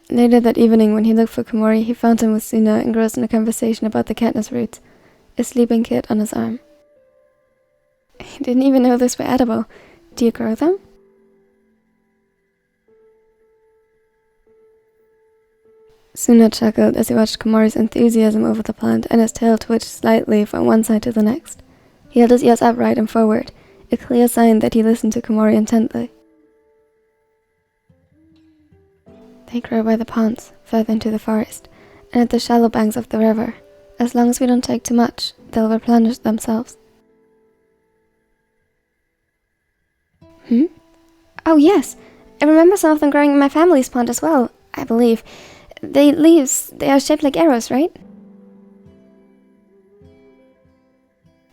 Later that evening, when he looked for Komori, he found him with Suna engrossed in a conversation about the Katniss roots, a sleeping kid on his arm. He didn't even know those were edible. Do you grow them? Suna chuckled as he watched Komori's enthusiasm over the plant, and his tail twitched slightly from one side to the next. He held his ears upright and forward, a clear sign that he listened to Komori intently. They grow by the ponds, further into the forest, and at the shallow banks of the river. As long as we don't take too much, they'll replenish themselves. Oh yes, I remember some of them growing in my family's pond as well, I believe. They are shaped like arrows, right?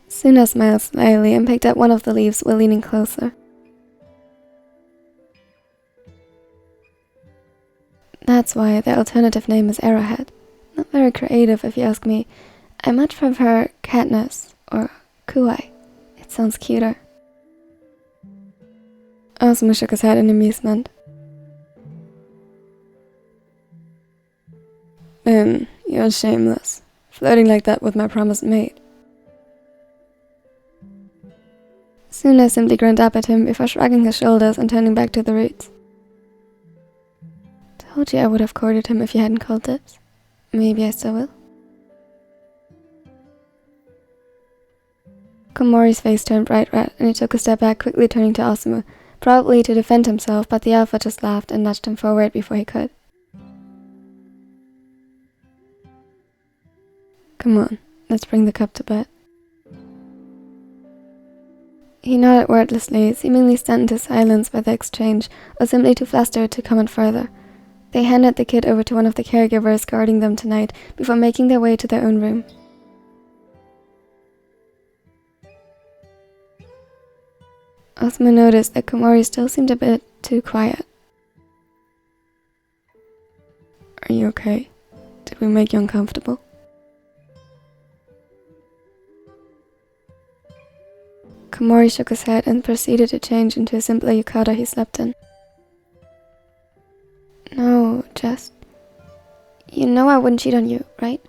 Suna smiled slyly and picked up one of the leaves while leaning closer. That's why the alternative name is Arrowhead. Not very creative if you ask me. I much prefer Katniss or Kuai. It sounds cuter. Osama shook his head in amusement. Then you're shameless, flirting like that with my promised mate. Suna simply grinned up at him before shrugging his shoulders and turning back to the roots. Told you I would have courted him if you hadn't called dibs. Maybe I still will. Komori's face turned bright red, and he took a step back, quickly turning to Osamu, probably to defend himself, but the alpha just laughed and nudged him forward before he could. Come on, let's bring the cup to bed. He nodded wordlessly, seemingly stunned into silence by the exchange, or simply too flustered to comment further. They handed the kid over to one of the caregivers guarding them tonight, before making their way to their own room. Osamu noticed that Komori still seemed a bit too quiet. Are you okay? Did we make you uncomfortable? Komori shook his head and proceeded to change into a simpler yukata he slept in. No, just... You know I wouldn't cheat on you, right?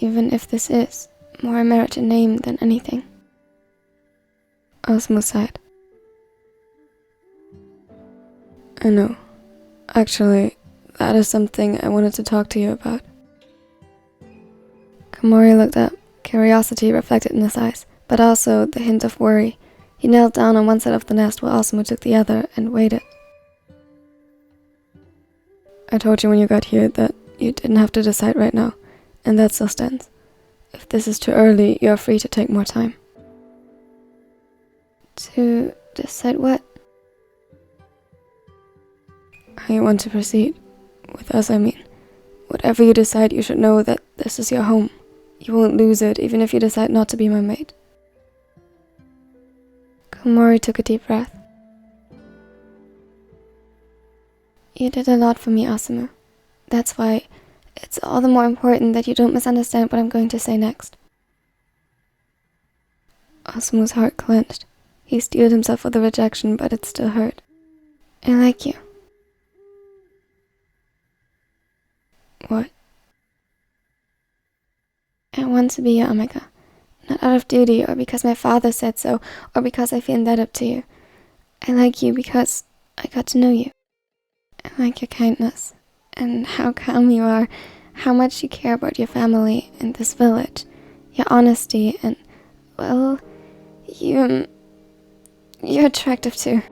Even if this is more a marriage in name than anything. Osamu sighed. I know. Actually, that is something I wanted to talk to you about. Komori looked up, curiosity reflected in his eyes, but also the hint of worry. He knelt down on one side of the nest while Osamu took the other and waited. I told you when you got here that you didn't have to decide right now, and that still stands. If this is too early, you are free to take more time. To decide what? How you want to proceed. With us, I mean. Whatever you decide, you should know that this is your home. You won't lose it, even if you decide not to be my mate. Komori took a deep breath. You did a lot for me, Osamu. That's why it's all the more important that you don't misunderstand what I'm going to say next. Osamu's heart clenched. He steeled himself for the rejection, but it still hurt. I like you. What? I want to be your Omega. Not out of duty, or because my father said so, or because I feel indebted to you. I like you because I got to know you. I like your kindness, and how calm you are, how much you care about your family and this village, your honesty, and, well, you're attractive too.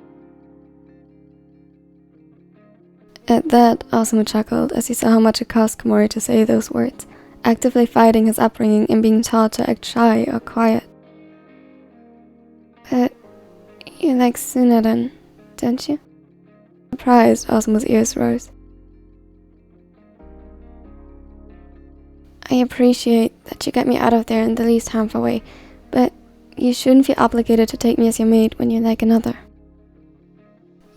At that, Osamu chuckled as he saw how much it cost Komori to say those words, actively fighting his upbringing and being taught to act shy or quiet. But you like Suna then, don't you? Surprised, Osamu's ears rose. I appreciate that you got me out of there in the least harmful way, but you shouldn't feel obligated to take me as your mate when you like another.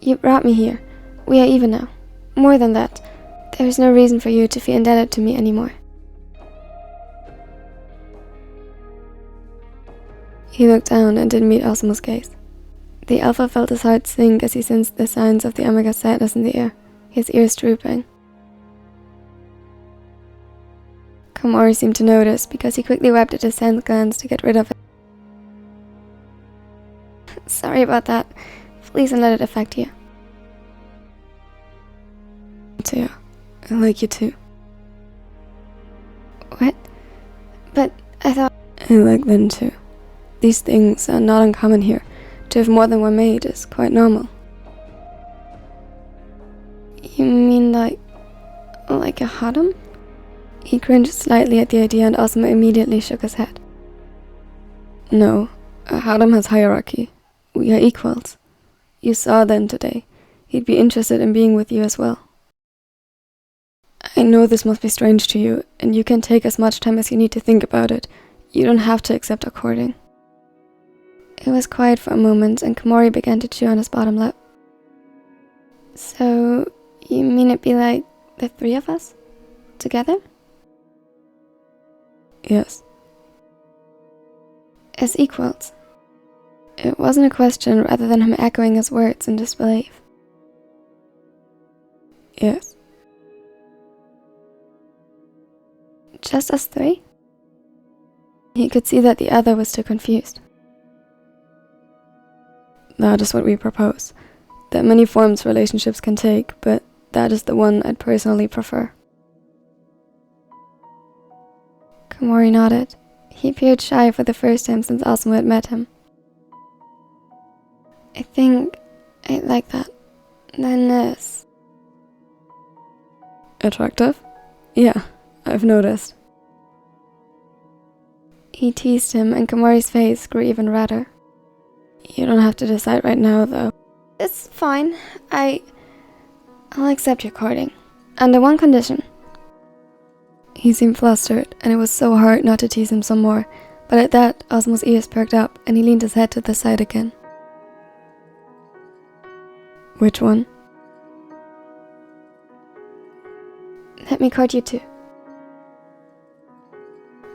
You brought me here. We are even now. More than that, there is no reason for you to feel indebted to me anymore. He looked down and didn't meet Osamu's gaze. The alpha felt his heart sink as he sensed the signs of the Omega's sadness in the air, his ears drooping. Komori seemed to notice because he quickly wiped at his hand glance to get rid of it. Sorry about that. Please don't let it affect you. Too. I like you too. What? But I thought... I like them too. These things are not uncommon here. To have more than one mate is quite normal. You mean like a harem? He cringed slightly at the idea and Osamu immediately shook his head. No, a harem has hierarchy. We are equals. You saw then today. He'd be interested in being with you as well. I know this must be strange to you, and you can take as much time as you need to think about it. You don't have to accept our courting. It was quiet for a moment, and Komori began to chew on his bottom lip. So, you mean it'd be like the three of us? Together? Yes. As equals. It wasn't a question rather than him echoing his words in disbelief. Yes. Just us three? He could see that the other was too confused. That is what we propose. There are many forms relationships can take, but that is the one I'd personally prefer. Komori nodded. He appeared shy for the first time since Osamu had met him. I think I like that. Then this. Attractive? Yeah, I've noticed. He teased him, and Komori's face grew even redder. You don't have to decide right now, though. It's fine. I'll accept your courting. Under one condition. He seemed flustered, and it was so hard not to tease him some more, but at that, Osamu's ears perked up, and he leaned his head to the side again. Which one? Let me court you too.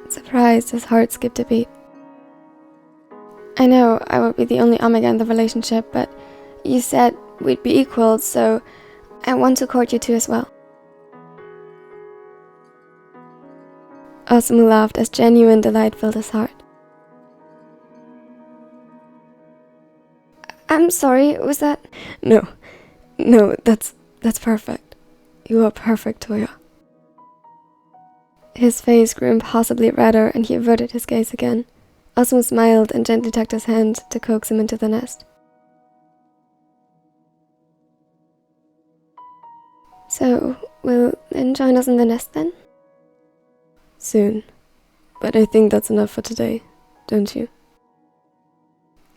Surprised, his heart skipped a beat. I know I would be the only omega in the relationship, but you said we'd be equals, so I want to court you too as well. Osamu laughed as genuine delight filled his heart. I'm sorry, was that? No, that's perfect. You are perfect, Toya. His face grew impossibly redder, and he averted his gaze again. Osamu smiled and gently tucked his hand to coax him into the nest. So, will Lin join us in the nest then? Soon. But I think that's enough for today, don't you?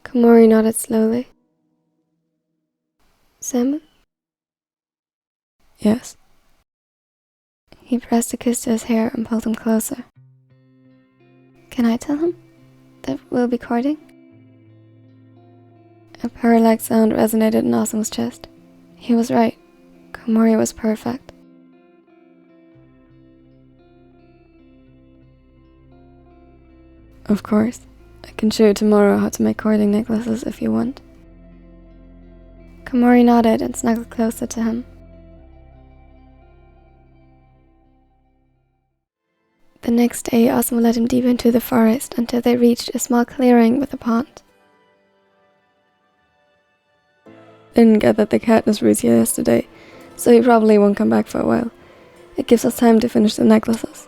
Komori nodded slowly. Samu? Yes. He pressed a kiss to his hair and pulled him closer. Can I tell him that we'll be courting? A purr-like sound resonated in Osamu's chest. He was right. Komori was perfect. Of course. I can show you tomorrow how to make courting necklaces if you want. Komori nodded and snuggled closer to him. The next day, Osamu led him deep into the forest until they reached a small clearing with a pond. Didn't get that the cat was here yesterday, so he probably won't come back for a while. It gives us time to finish the necklaces.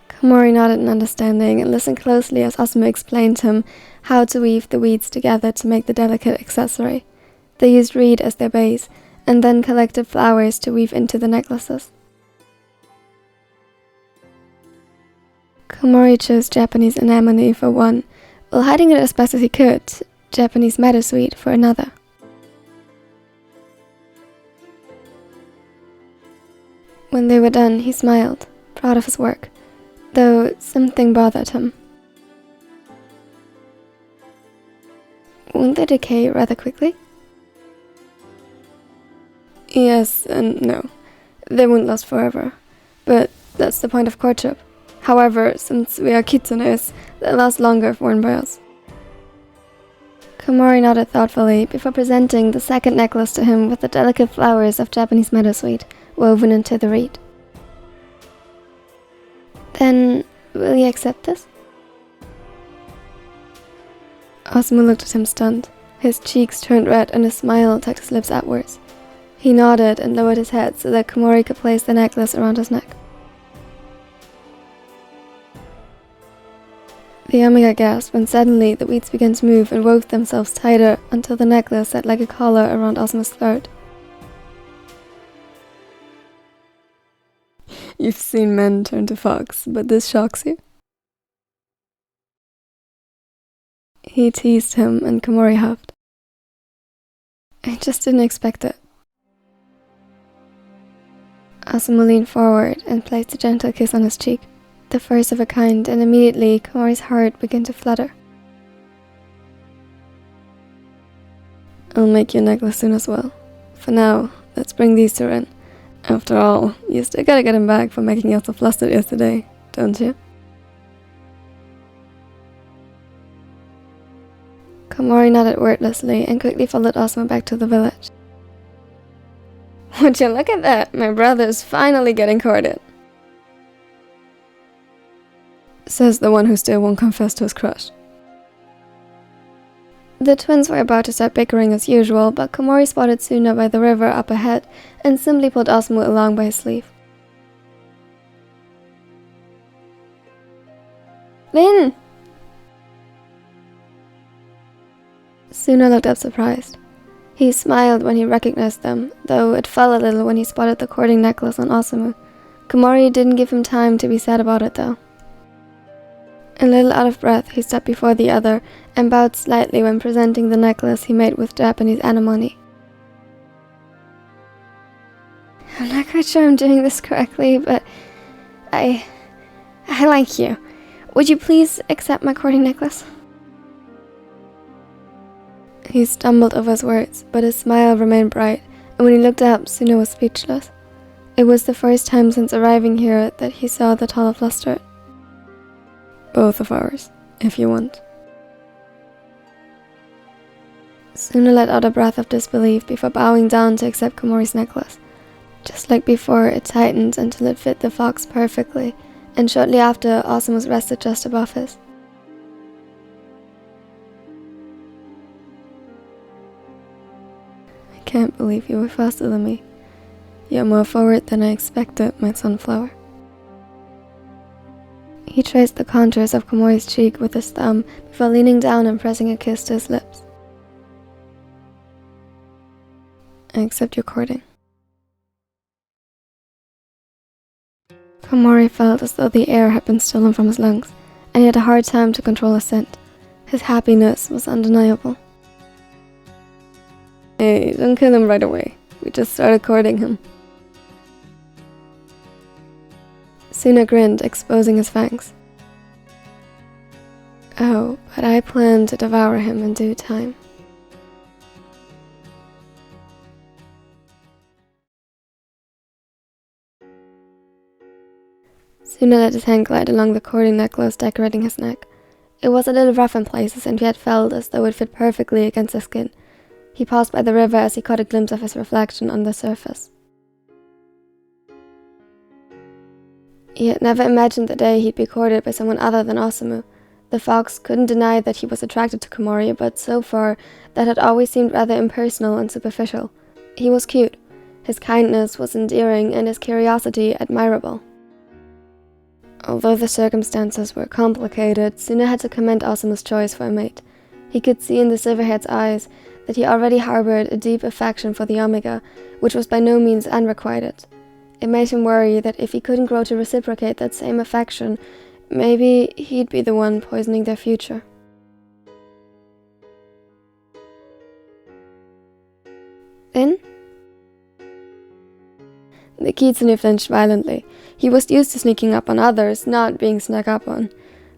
Komori nodded in understanding and listened closely as Osamu explained to him how to weave the weeds together to make the delicate accessory. They used reed as their base, and then collected flowers to weave into the necklaces. Komori chose Japanese anemone for one, while hiding it as best as he could, Japanese meadowsweet for another. When they were done, he smiled, proud of his work, though something bothered him. Won't they decay rather quickly? Yes and no. They won't last forever, but that's the point of courtship. However, since we are Kitsunes, they last longer if worn by us. Komori nodded thoughtfully before presenting the second necklace to him with the delicate flowers of Japanese meadowsweet woven into the reed. Then, will you accept this? Osamu looked at him stunned. His cheeks turned red and a smile tugged his lips outwards. He nodded and lowered his head so that Komori could place the necklace around his neck. The omega gasped when suddenly the weeds began to move and wove themselves tighter until the necklace sat like a collar around Osamu's throat. You've seen men turn to fox, but this shocks you? He teased him and Komori huffed. I just didn't expect it. Osamu leaned forward and placed a gentle kiss on his cheek, the first of a kind, and immediately Komori's heart began to flutter. I'll make your necklace soon as well. For now, let's bring these two in. After all, you still gotta get him back for making us so flustered yesterday, don't you? Komori nodded wordlessly and quickly followed Osamu back to the village. Would you look at that? My brother's finally getting courted, says the one who still won't confess to his crush. The twins were about to start bickering as usual, but Komori spotted Suna by the river up ahead and simply pulled Osamu along by his sleeve. Lin! Suna looked up surprised. He smiled when he recognized them, though it fell a little when he spotted the courting necklace on Osamu. Komori didn't give him time to be sad about it, though. A little out of breath, he stepped before the other and bowed slightly when presenting the necklace he made with Japanese anemone. I'm not quite sure I'm doing this correctly, but I like you. Would you please accept my courting necklace? He stumbled over his words, but his smile remained bright, and when he looked up, Suna was speechless. It was the first time since arriving here that he saw the tall flustered. Both of ours, if you want. Suna let out a breath of disbelief before bowing down to accept Komori's necklace. Just like before, it tightened until it fit the fox perfectly, and shortly after, Osamu's rested just above his. I can't believe you were faster than me. You're more forward than I expected, my sunflower. He traced the contours of Komori's cheek with his thumb before leaning down and pressing a kiss to his lips. I accept your courting. Komori felt as though the air had been stolen from his lungs, and he had a hard time to control his scent. His happiness was undeniable. Hey, don't kill him right away. We just started courting him. Suna grinned, exposing his fangs. Oh, but I plan to devour him in due time. Suna let his hand glide along the courting necklace decorating his neck. It was a little rough in places, and yet felt as though it fit perfectly against his skin. He paused by the river as he caught a glimpse of his reflection on the surface. He had never imagined the day he'd be courted by someone other than Osamu. The fox couldn't deny that he was attracted to Komori, but so far, that had always seemed rather impersonal and superficial. He was cute. His kindness was endearing, and his curiosity admirable. Although the circumstances were complicated, Suna had to commend Osamu's choice for a mate. He could see in the silverhaired's eyes that he already harbored a deep affection for the Omega, which was by no means unrequited. It made him worry that if he couldn't grow to reciprocate that same affection, maybe he'd be the one poisoning their future. Then? The Kitsune flinched violently. He was used to sneaking up on others, not being snuck up on.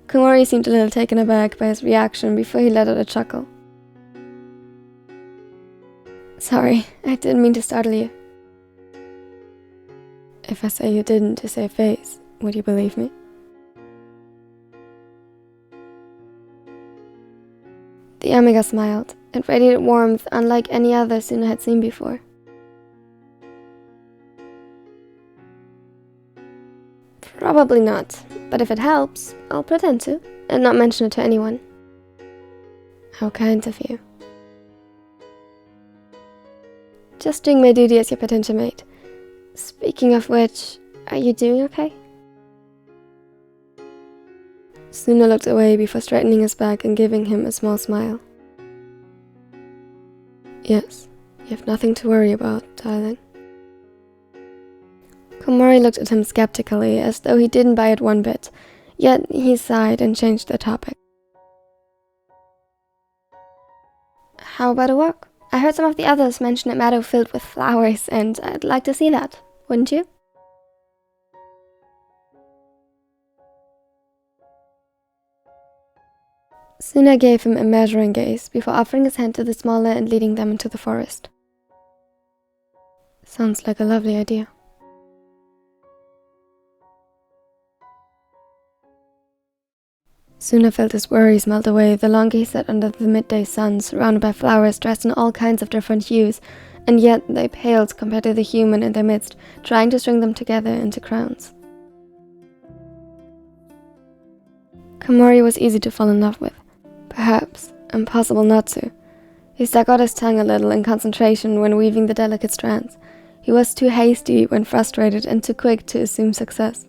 Komori seemed a little taken aback by his reaction before he let out a chuckle. Sorry, I didn't mean to startle you. If I say you didn't to save face, would you believe me? The Omega smiled. It radiated warmth unlike any other Suna had seen before. Probably not, but if it helps, I'll pretend to, and not mention it to anyone. How kind of you. Just doing my duty as your potential mate. Speaking of which, are you doing okay? Suna looked away before straightening his back and giving him a small smile. Yes, you have nothing to worry about, darling. Komori looked at him skeptically, as though he didn't buy it one bit, yet he sighed and changed the topic. How about a walk? I heard some of the others mention a meadow filled with flowers, and I'd like to see that, wouldn't you? Suna gave him a measuring gaze before offering his hand to the smaller and leading them into the forest. Sounds like a lovely idea. Suna felt his worries melt away the longer he sat under the midday sun, surrounded by flowers dressed in all kinds of different hues, and yet they paled compared to the human in their midst, trying to string them together into crowns. Komori was easy to fall in love with. Perhaps impossible not to. He stuck out his tongue a little in concentration when weaving the delicate strands. He was too hasty when frustrated and too quick to assume success.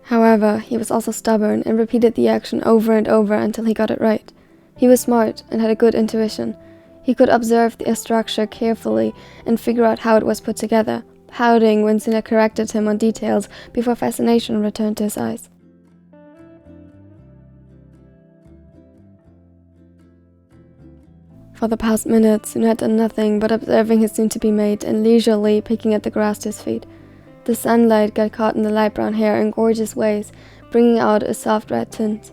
However, he was also stubborn and repeated the action over and over until he got it right. He was smart and had a good intuition. He could observe the structure carefully and figure out how it was put together, pouting when Suna corrected him on details before fascination returned to his eyes. For the past minute, Suna had done nothing but observing his soon-to-be mate and leisurely picking at the grass to his feet. The sunlight got caught in the light brown hair in gorgeous ways, bringing out a soft red tint.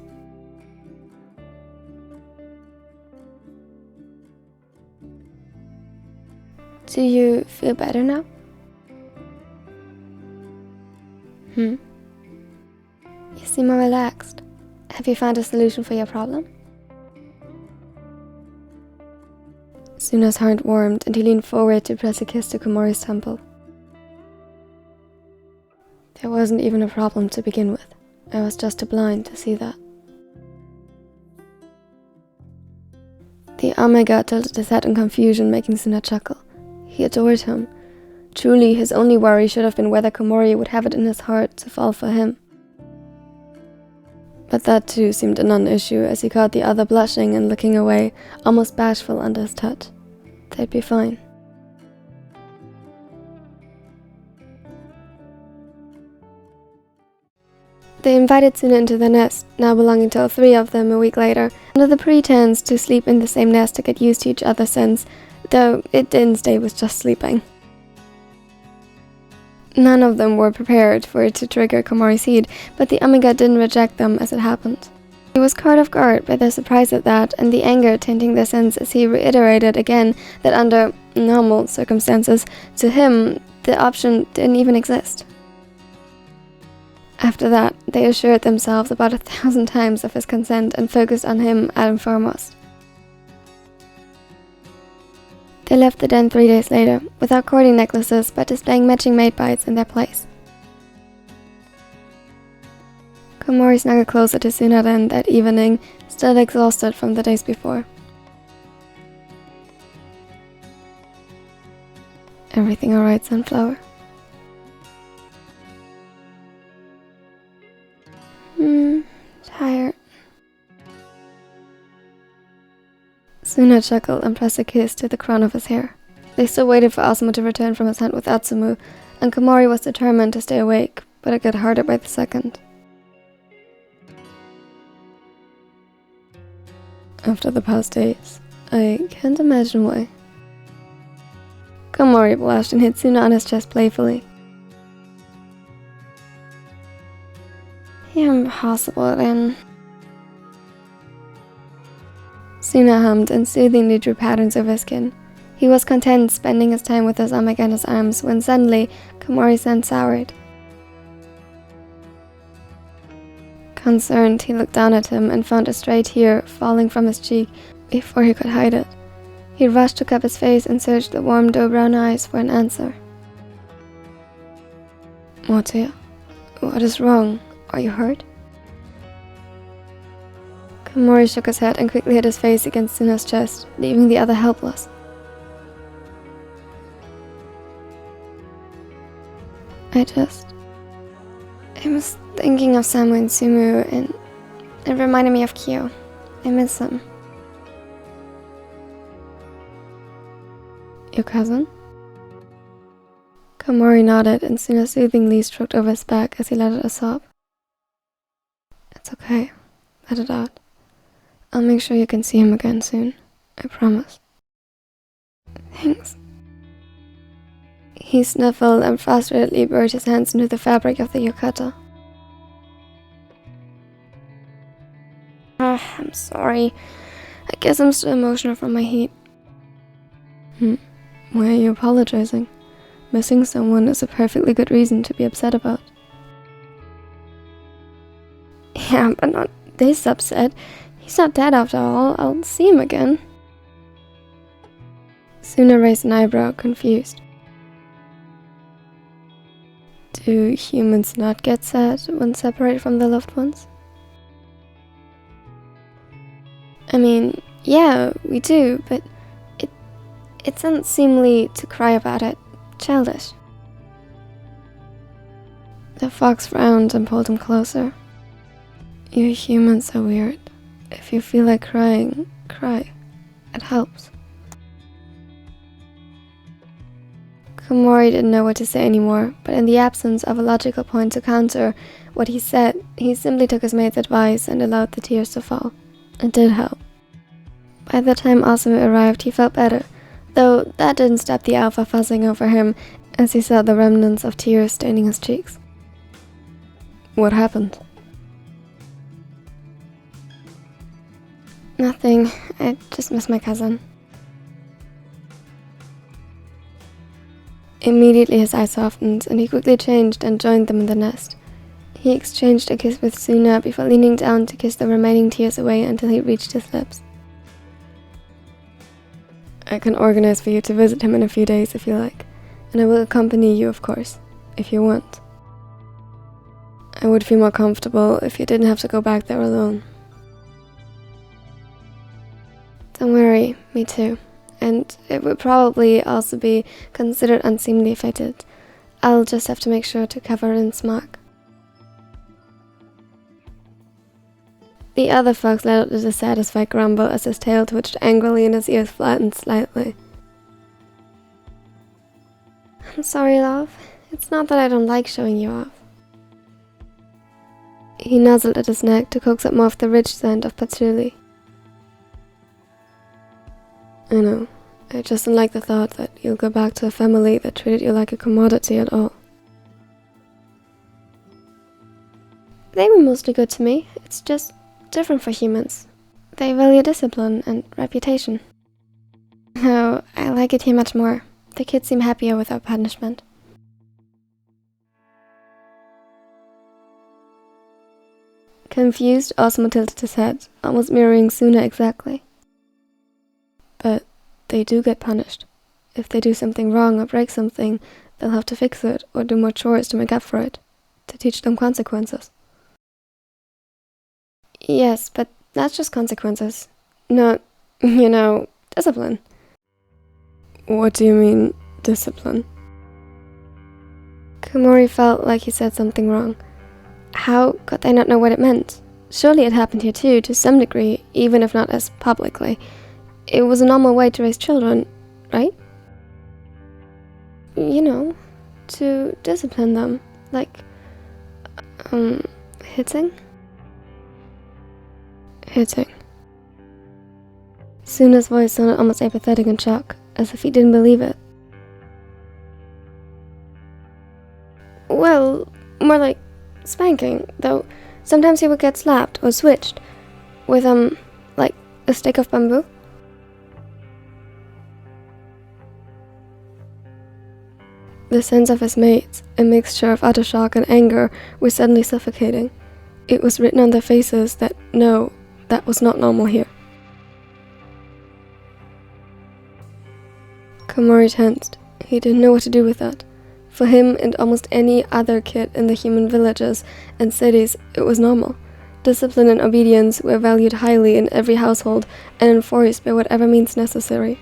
Do you feel better now? You seem more relaxed. Have you found a solution for your problem? Suna's heart warmed and he leaned forward to press a kiss to Komori's temple. There wasn't even a problem to begin with. I was just too blind to see that. The Omega tilted his head in confusion, making Suna chuckle. He adored him. Truly, his only worry should have been whether Komori would have it in his heart to fall for him. But that too seemed a non-issue as he caught the other blushing and looking away, almost bashful under his touch. They'd be fine. They invited Suna into the nest, now belonging to all three of them a week later, under the pretense to sleep in the same nest to get used to each other since, though it didn't stay with just sleeping. None of them were prepared for it to trigger Komori's heat, but the Omega didn't reject them as it happened. He was caught off guard by their surprise at that, and the anger tinting their sense as he reiterated again that under normal circumstances, to him, the option didn't even exist. After that, they assured themselves about 1,000 times of his consent and focused on him at and foremost. They left the den 3 days later, without courting necklaces but displaying matching mate bites in their place. Komori snuggled closer to Suna then that evening, still exhausted from the days before. Everything alright, Sunflower? Tired. Suna chuckled and pressed a kiss to the crown of his hair. They still waited for Asuma to return from his hunt with Atsumu, and Komori was determined to stay awake, but it got harder by the second. After the past days, I can't imagine why. Komori blushed and hit Suna on his chest playfully. You're impossible then. Suna hummed and soothingly drew patterns over his skin. He was content spending his time with his Omega in his arms when suddenly Komori's scent soured. Concerned, he looked down at him and found a stray tear falling from his cheek before he could hide it. He rushed to cup his face and searched the warm doe-brown eyes for an answer. Motoya, what is wrong? Are you hurt? Komori shook his head and quickly hit his face against Suna's chest, leaving the other helpless. I was thinking of Samu and Sumu, and it reminded me of Kyo. I miss them. Your cousin? Komori nodded and Suna soothingly stroked over his back as he let out a sob. It's okay. Let it out. I'll make sure you can see him again soon. I promise. Thanks. He sniffled and frustratedly buried his hands into the fabric of the yukata. I'm sorry. I guess I'm still emotional from my heat. Why are you apologizing? Missing someone is a perfectly good reason to be upset about. Yeah, but not this upset. He's not dead after all. I'll see him again. Suna raised an eyebrow, confused. Do humans not get sad when separated from their loved ones? I mean, yeah, we do, but it's unseemly to cry about it. Childish. The fox frowned and pulled him closer. You humans are weird. If you feel like crying, cry. It helps. Komori didn't know what to say anymore, but in the absence of a logical point to counter what he said, he simply took his mate's advice and allowed the tears to fall. It did help. By the time Osamu arrived, he felt better, though that didn't stop the alpha fussing over him as he saw the remnants of tears staining his cheeks. What happened? Nothing. I just miss my cousin. Immediately his eyes softened, and he quickly changed and joined them in the nest. He exchanged a kiss with Suna before leaning down to kiss the remaining tears away until he reached his lips. I can organize for you to visit him in a few days if you like, and I will accompany you, of course, if you want. I would feel more comfortable if you didn't have to go back there alone. Don't worry, me too. And it would probably also be considered unseemly if I did. I'll just have to make sure to cover it in smog. The other fox let out a dissatisfied grumble as his tail twitched angrily and his ears flattened slightly. I'm sorry, love. It's not that I don't like showing you off. He nuzzled at his neck to coax up more of the rich scent of patchouli. I know. I just don't like the thought that you'll go back to a family that treated you like a commodity at all. They were mostly good to me. It's just different for humans. They value discipline and reputation. Oh, I like it here much more. The kids seem happier without punishment. Confused, Osamu tilted his head, almost mirroring Suna exactly. But they do get punished. If they do something wrong or break something, they'll have to fix it or do more chores to make up for it, to teach them consequences. Yes, but that's just consequences, not, discipline. What do you mean, discipline? Komori felt like he said something wrong. How could they not know what it meant? Surely it happened here too, to some degree, even if not as publicly. It was a normal way to raise children, right? To discipline them, like, hitting? Hitting. Suna's voice sounded almost apathetic in shock, as if he didn't believe it. Well, more like spanking, though sometimes he would get slapped or switched with, like a stick of bamboo. The sense of his mates, a mixture of utter shock and anger, was suddenly suffocating. It was written on their faces that no, that was not normal here. Komori tensed. He didn't know what to do with that. For him and almost any other kid in the human villages and cities, it was normal. Discipline and obedience were valued highly in every household and enforced by whatever means necessary.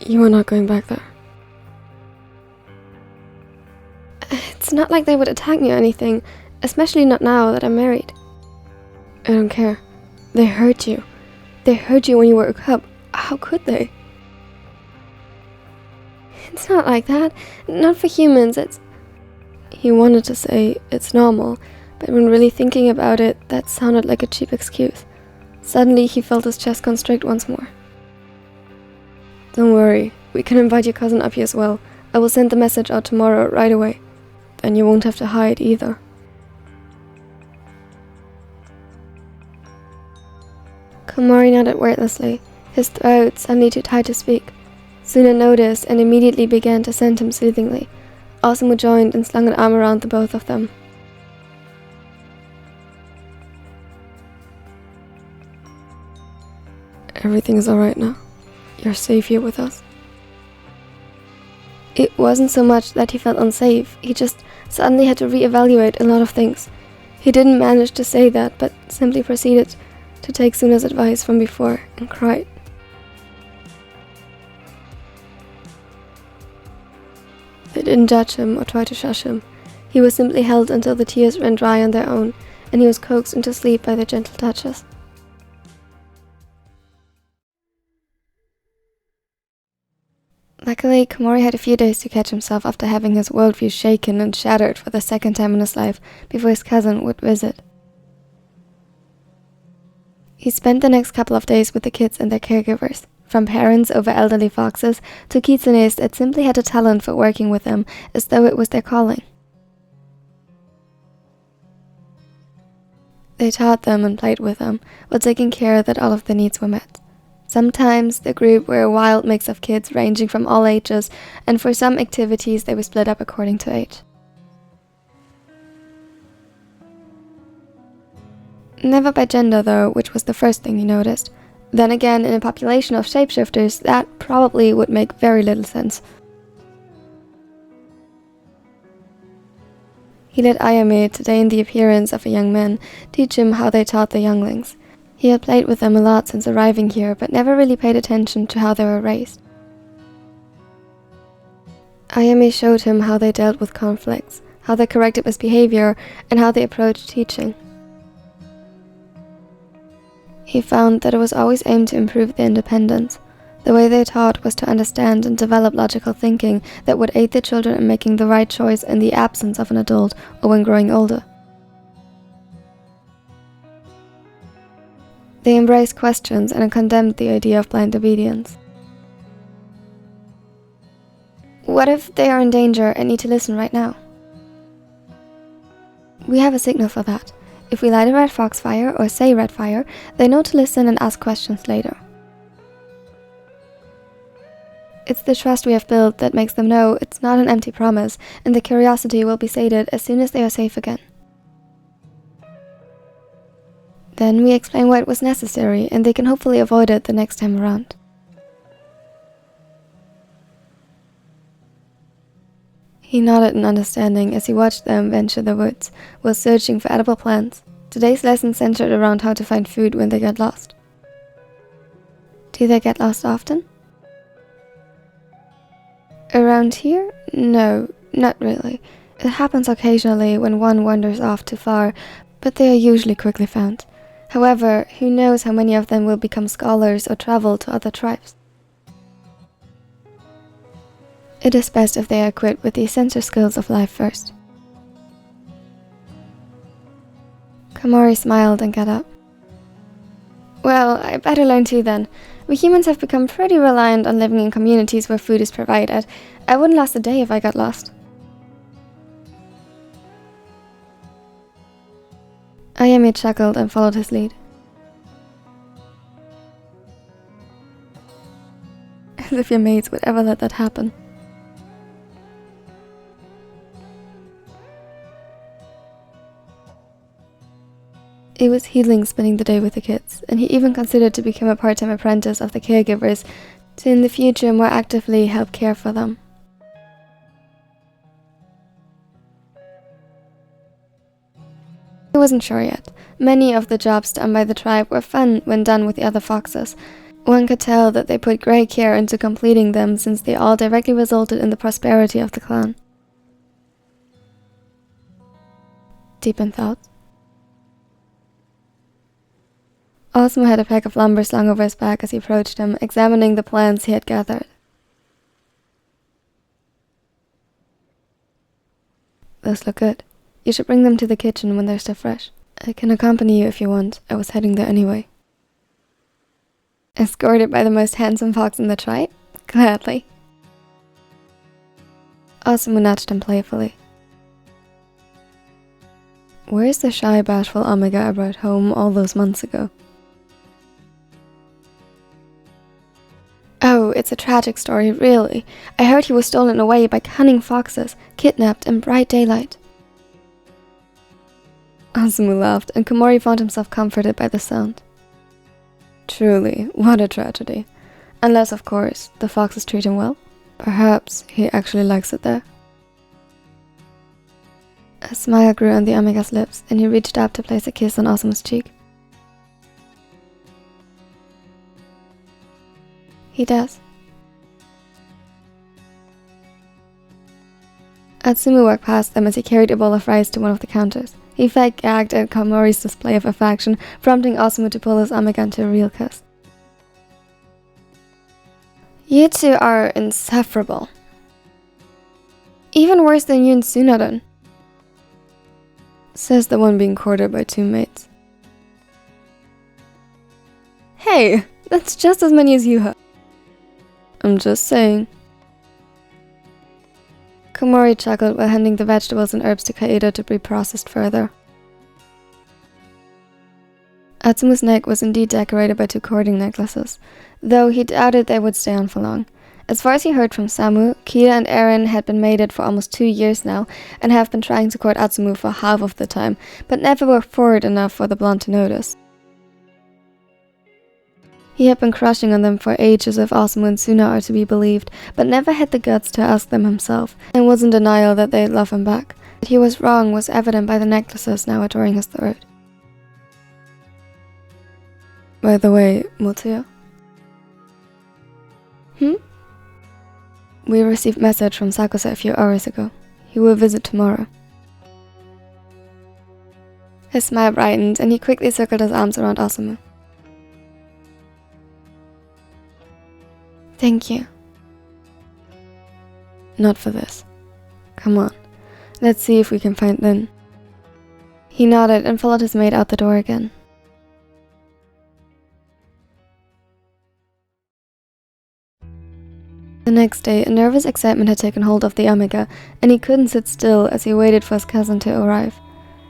You are not going back there. It's not like they would attack me or anything, especially not now that I'm married. I don't care. They hurt you. They hurt you when you were a cub. How could they? It's not like that. Not for humans, it's... He wanted to say it's normal, but when really thinking about it, that sounded like a cheap excuse. Suddenly he felt his chest constrict once more. Don't worry, we can invite your cousin up here as well. I will send the message out tomorrow right away. Then you won't have to hide either. Komori nodded wordlessly, his throat suddenly too tight to speak. Suna noticed and immediately began to send him soothingly. Osamu joined and slung an arm around the both of them. Everything is alright now. You're safe here with us. It wasn't so much that he felt unsafe, he just suddenly had to reevaluate a lot of things. He didn't manage to say that, but simply proceeded to take Suna's advice from before and cried. They didn't judge him or try to shush him. He was simply held until the tears ran dry on their own, and he was coaxed into sleep by their gentle touches. Luckily, Komori had a few days to catch himself after having his worldview shaken and shattered for the second time in his life before his cousin would visit. He spent the next couple of days with the kids and their caregivers, from parents over elderly foxes to Kitsunes that simply had a talent for working with them as though it was their calling. They taught them and played with them, while taking care that all of their needs were met. Sometimes the group were a wild mix of kids ranging from all ages, and for some activities they were split up according to age. Never by gender though, which was the first thing he noticed. Then again, in a population of shapeshifters, that probably would make very little sense. He let Ayame, today in the appearance of a young man, teach him how they taught the younglings. He had played with them a lot since arriving here, but never really paid attention to how they were raised. Ayame showed him how they dealt with conflicts, how they corrected misbehavior, and how they approached teaching. He found that it was always aimed to improve their independence. The way they taught was to understand and develop logical thinking that would aid the children in making the right choice in the absence of an adult or when growing older. They embraced questions and condemned the idea of blind obedience. What if they are in danger and need to listen right now? We have a signal for that. If we light a red foxfire or say red fire, they know to listen and ask questions later. It's the trust we have built that makes them know it's not an empty promise, and the curiosity will be sated as soon as they are safe again. Then we explain why it was necessary, and they can hopefully avoid it the next time around. He nodded in understanding as he watched them venture the woods, while searching for edible plants. Today's lesson centered around how to find food when they get lost. Do they get lost often? Around here? No, not really. It happens occasionally when one wanders off too far, but they are usually quickly found. However, who knows how many of them will become scholars or travel to other tribes. It is best if they are equipped with the essential skills of life first. Komori smiled and got up. Well, I better learn too then. We humans have become pretty reliant on living in communities where food is provided. I wouldn't last a day if I got lost. Ayame chuckled and followed his lead. As if your mates would ever let that happen. It was healing spending the day with the kids, and he even considered to become a part-time apprentice of the caregivers to in the future more actively help care for them. He wasn't sure yet. Many of the jobs done by the tribe were fun when done with the other foxes. One could tell that they put great care into completing them since they all directly resulted in the prosperity of the clan. Deep in thought. Osmo had a pack of lumber slung over his back as he approached him, examining the plants he had gathered. Those look good. You should bring them to the kitchen when they're still fresh. I can accompany you if you want. I was heading there anyway. Escorted by the most handsome fox in the tribe? Gladly. Osmo nudged him playfully. Where's the shy, bashful Omega I brought home all those months ago? Oh, it's a tragic story, really. I heard he was stolen away by cunning foxes, kidnapped in bright daylight. Osmo laughed, and Komori found himself comforted by the sound. Truly, what a tragedy. Unless, of course, the foxes treat him well. Perhaps he actually likes it there. A smile grew on the Omega's lips, and he reached up to place a kiss on Osmo's cheek. He does. Atsumu walked past them as he carried a bowl of rice to one of the counters. He felt gagged at Komori's display of affection, prompting Osamu to pull his omega into a real kiss. You two are insufferable. Even worse than you and Tsunaden, says the one being courted by two mates. Hey, that's just as many as you have. I'm just saying. Komori chuckled while handing the vegetables and herbs to Kaedo to be processed further. Atsumu's neck was indeed decorated by two cording necklaces, though he doubted they would stay on for long. As far as he heard from Samu, Kira and Eren had been mated for almost 2 years now and have been trying to court Atsumu for half of the time, but never were forward enough for the blonde to notice. He had been crushing on them for ages if Osamu and Suna are to be believed, but never had the guts to ask them himself, and was in denial that they'd love him back. That he was wrong was evident by the necklaces now adoring his throat. By the way, Mutsuya? We received message from Sakusa a few hours ago. He will visit tomorrow. His smile brightened, and he quickly circled his arms around Osamu. Thank you. Not for this. Come on, let's see if we can find Lin. He nodded and followed his mate out the door again. The next day, a nervous excitement had taken hold of the Omega, and he couldn't sit still as he waited for his cousin to arrive.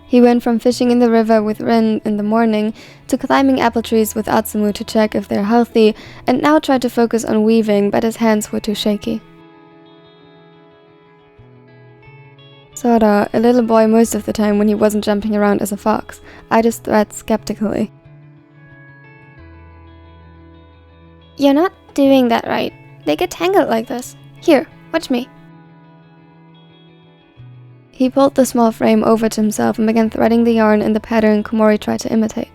He went from fishing in the river with Rin in the morning to climbing apple trees with Atsumu to check if they're healthy, and now tried to focus on weaving, but his hands were too shaky. Sora, a little boy most of the time when he wasn't jumping around as a fox, eyed his threat skeptically. You're not doing that right. They get tangled like this. Here, watch me. He pulled the small frame over to himself and began threading the yarn in the pattern Komori tried to imitate.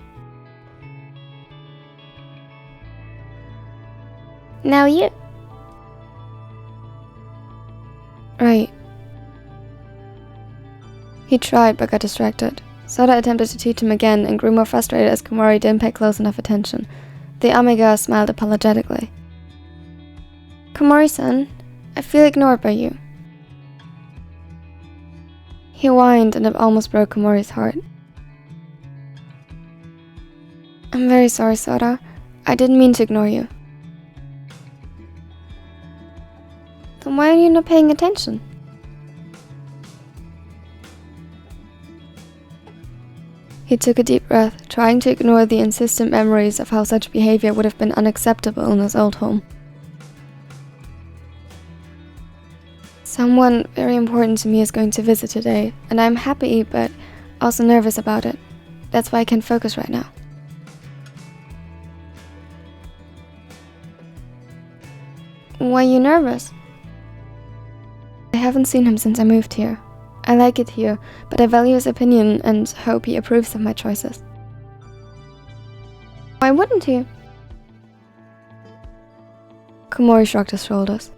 Now you. Right. He tried but got distracted. Sora attempted to teach him again and grew more frustrated as Komori didn't pay close enough attention. The Omega smiled apologetically. Komori-san, I feel ignored by you. He whined and it almost broke Komori's heart. I'm very sorry, Sora. I didn't mean to ignore you. Then why are you not paying attention? He took a deep breath, trying to ignore the insistent memories of how such behavior would have been unacceptable in his old home. Someone very important to me is going to visit today, and I'm happy but also nervous about it. That's why I can't focus right now. Why are you nervous? I haven't seen him since I moved here. I like it here, but I value his opinion and hope he approves of my choices. Why wouldn't he? Komori shrugged his shoulders.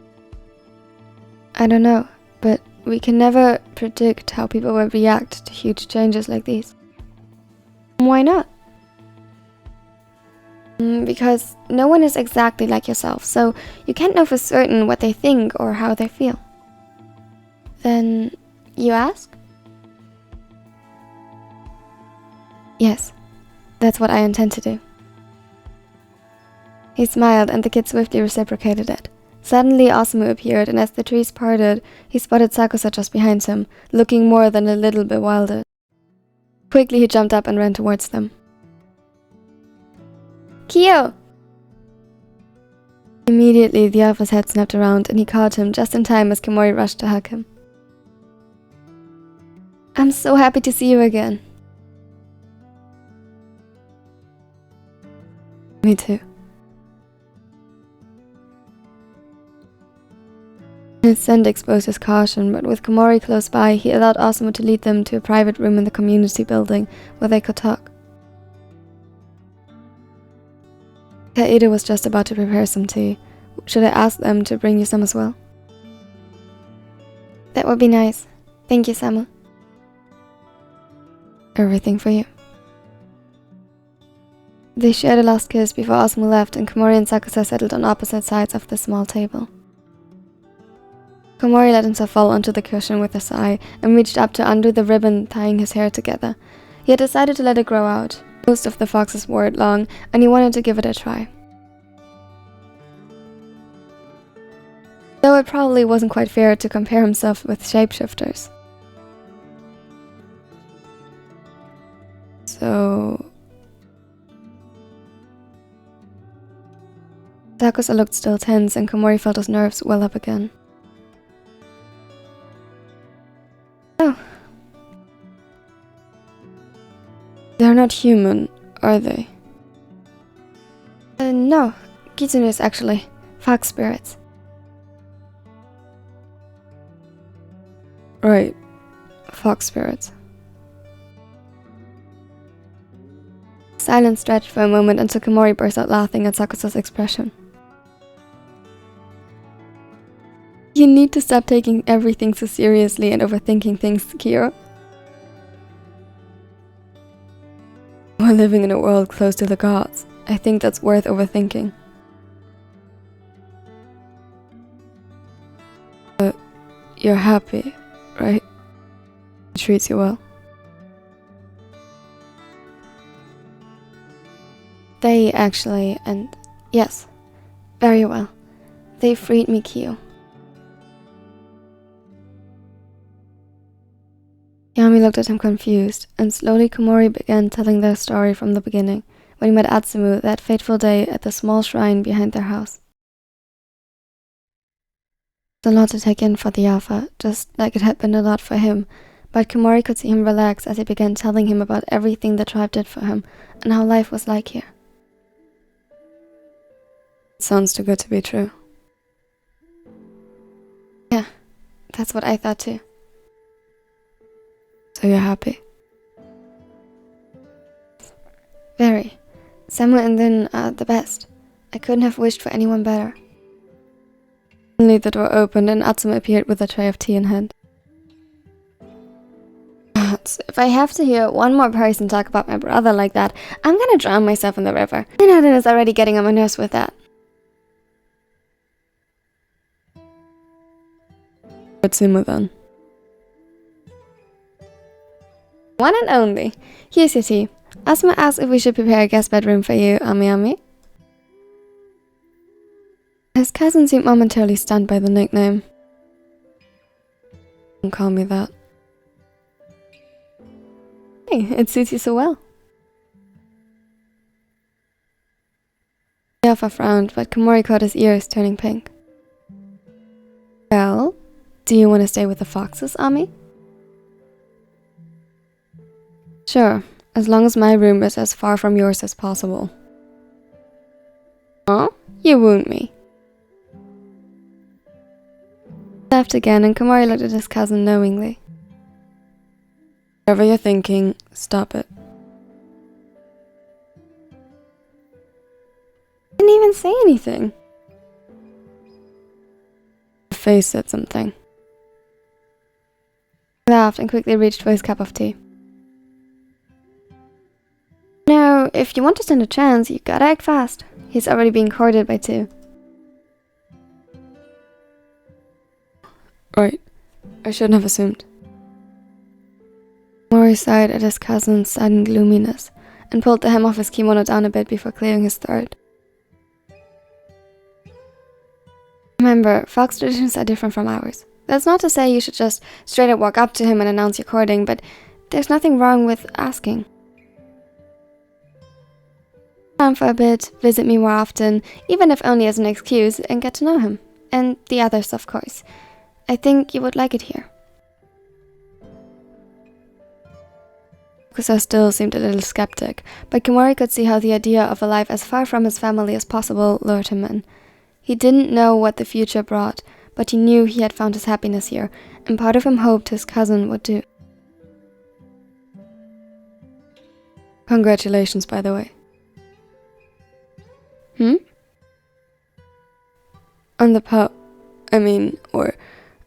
I don't know, but we can never predict how people will react to huge changes like these. Why not? Because no one is exactly like yourself, so you can't know for certain what they think or how they feel. Then, you ask? Yes, that's what I intend to do. He smiled and the kid swiftly reciprocated it. Suddenly Osamu appeared, and as the trees parted, he spotted Sakusa just behind him, looking more than a little bewildered. Quickly he jumped up and ran towards them. Kyo! Immediately the elf's head snapped around and he caught him just in time as Komori rushed to hug him. I'm so happy to see you again. Me too. His scent exposed his caution, but with Komori close by, he allowed Osamu to lead them to a private room in the community building where they could talk. Kaedo was just about to prepare some tea. Should I ask them to bring you some as well? That would be nice. Thank you, Samu. Everything for you. They shared a last kiss before Osamu left, and Komori and Sakusa settled on opposite sides of the small table. Komori let himself fall onto the cushion with a sigh and reached up to undo the ribbon tying his hair together. He had decided to let it grow out. Most of the foxes wore it long, and he wanted to give it a try. Though it probably wasn't quite fair to compare himself with shapeshifters. So... Sakusa looked still tense, and Komori felt his nerves well up again. Oh. They're not human, are they? No. Kitsunes, actually. Fox spirits. Right. Fox spirits. Silence stretched for a moment until Komori burst out laughing at Sakusa's expression. You need to stop taking everything so seriously and overthinking things, Kyo. We're living in a world close to the gods. I think that's worth overthinking. But you're happy, right? It treats you well. They actually, and yes, very well. They freed me, Kyo. Yami looked at him confused, and slowly Komori began telling their story from the beginning, when he met Atsumu that fateful day at the small shrine behind their house. It was a lot to take in for the Alpha, just like it had been a lot for him, but Komori could see him relax as he began telling him about everything the tribe did for him, and how life was like here. It sounds too good to be true. Yeah, that's what I thought too. So you're happy? Very. Samu and Lin are the best. I couldn't have wished for anyone better. Suddenly the door opened and Atsumu appeared with a tray of tea in hand. If I have to hear one more person talk about my brother like that, I'm gonna drown myself in the river. Minaden is already getting on my nerves with that. Atsumu then. One and only. Here's your tea. Asuma asked if we should prepare a guest bedroom for you, Ami. His cousin seemed momentarily stunned by the nickname. Don't call me that. Hey, it suits you so well. Alpha frowned, but Komori caught his ears, turning pink. Well, do you want to stay with the foxes, Ami? Sure, as long as my room is as far from yours as possible. Aw, you wound me. He laughed again, and Komori looked at his cousin knowingly. Whatever you're thinking, stop it. Didn't even say anything. Your face said something. He laughed and quickly reached for his cup of tea. Now, if you want to stand a chance, you gotta act fast. He's already being courted by 2. Right. I shouldn't have assumed. Mori sighed at his cousin's sudden gloominess and pulled the hem of his kimono down a bit before clearing his throat. Remember, fox traditions are different from ours. That's not to say you should just straight up walk up to him and announce your courting, but there's nothing wrong with asking. Come for a bit, visit me more often, even if only as an excuse, and get to know him. And the others, of course. I think you would like it here. Sakusa still seemed a little skeptic, but Komori could see how the idea of a life as far from his family as possible lured him in. He didn't know what the future brought, but he knew he had found his happiness here, and part of him hoped his cousin would too. Congratulations, by the way. Hmm? On the pup. Or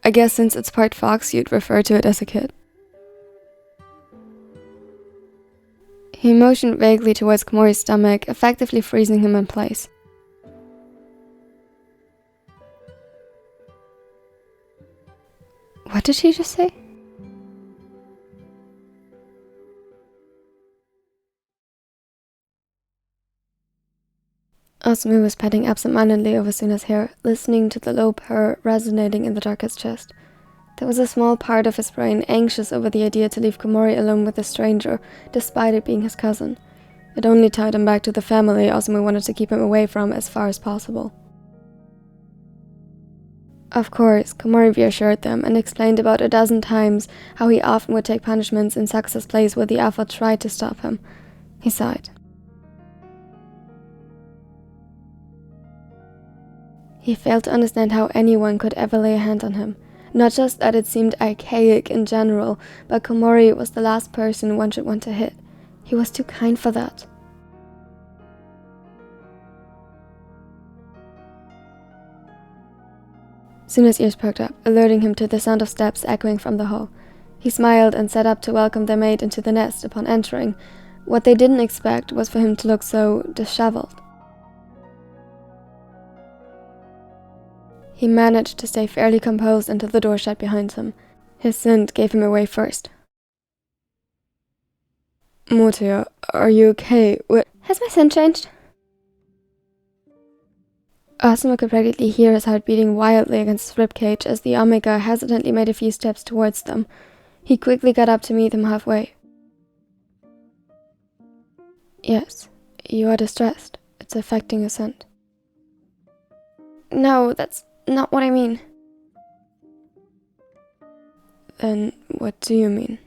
I guess since it's part fox, you'd refer to it as a kid. He motioned vaguely towards Komori's stomach, effectively freezing him in place. What did she just say? Osamu was petting absentmindedly over Suna's hair, listening to the low purr resonating in the darkest chest. There was a small part of his brain anxious over the idea to leave Komori alone with a stranger, despite it being his cousin. It only tied him back to the family Osamu wanted to keep him away from as far as possible. Of course, Komori reassured them and explained about a dozen times how he often would take punishments in Sakusa's place where the alpha tried to stop him. He sighed. He failed to understand how anyone could ever lay a hand on him. Not just that it seemed archaic in general, but Komori was the last person one should want to hit. He was too kind for that. Suna's ears perked up, alerting him to the sound of steps echoing from the hall. He smiled and sat up to welcome their mate into the nest upon entering. What they didn't expect was for him to look so disheveled. He managed to stay fairly composed until the door shut behind him. His scent gave him away first. Motoya, are you okay? What? Has my scent changed? Osamu could practically hear his heart beating wildly against his ribcage as the Omega hesitantly made a few steps towards them. He quickly got up to meet them halfway. Yes, you are distressed. It's affecting your scent. No, that's not what I mean. Then what do you mean?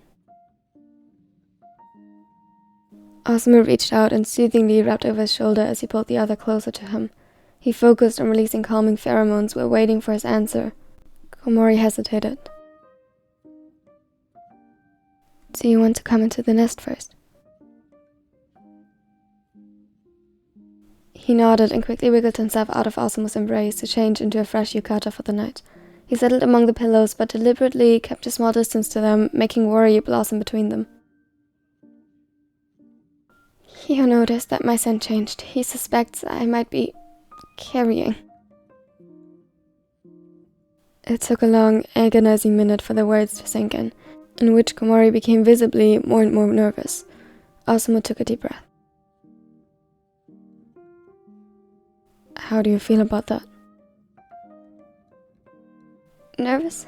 Osamu reached out and soothingly rubbed over his shoulder as he pulled the other closer to him. He focused on releasing calming pheromones while waiting for his answer. Komori hesitated. Do you want to come into the nest first? He nodded and quickly wiggled himself out of Osamu's embrace to change into a fresh yukata for the night. He settled among the pillows but deliberately kept a small distance to them, making worry blossom between them. Hio noticed that my scent changed. He suspects I might be carrying. It took a long, agonizing minute for the words to sink in which Komori became visibly more and more nervous. Osamu took a deep breath. How do you feel about that? Nervous?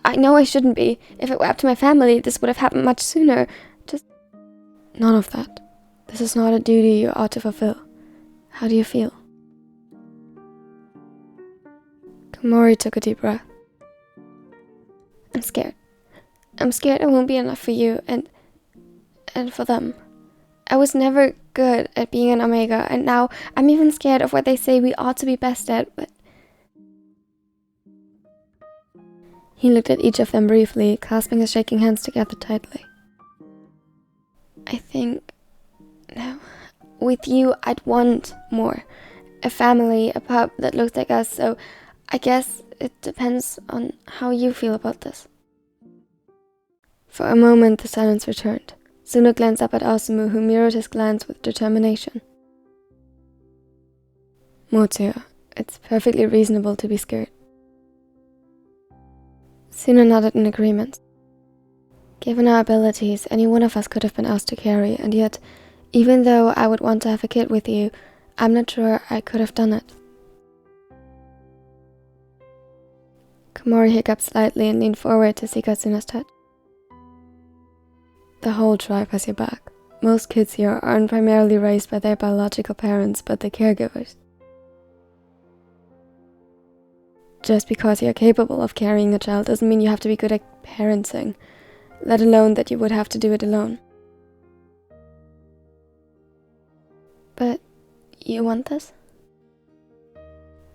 I know I shouldn't be. If it were up to my family, this would have happened much sooner. Just... None of that. This is not a duty you ought to fulfill. How do you feel? Komori took a deep breath. I'm scared. I'm scared I won't be enough for you and for them. I was never good at being an Omega, and now I'm even scared of what they say we ought to be best at, but... He looked at each of them briefly, clasping his shaking hands together tightly. I think... No. With you, I'd want more. A family, a pup that looks like us, so I guess it depends on how you feel about this. For a moment, the silence returned. Suna glanced up at Osamu, who mirrored his glance with determination. Motoya, it's perfectly reasonable to be scared. Suna nodded in agreement. Given our abilities, any one of us could have been asked to carry, and yet, even though I would want to have a kid with you, I'm not sure I could have done it. Komori hiccuped slightly and leaned forward to seek out Suna's touch. The whole tribe has your back. Most kids here aren't primarily raised by their biological parents, but the caregivers. Just because you're capable of carrying a child doesn't mean you have to be good at parenting, let alone that you would have to do it alone. But you want this?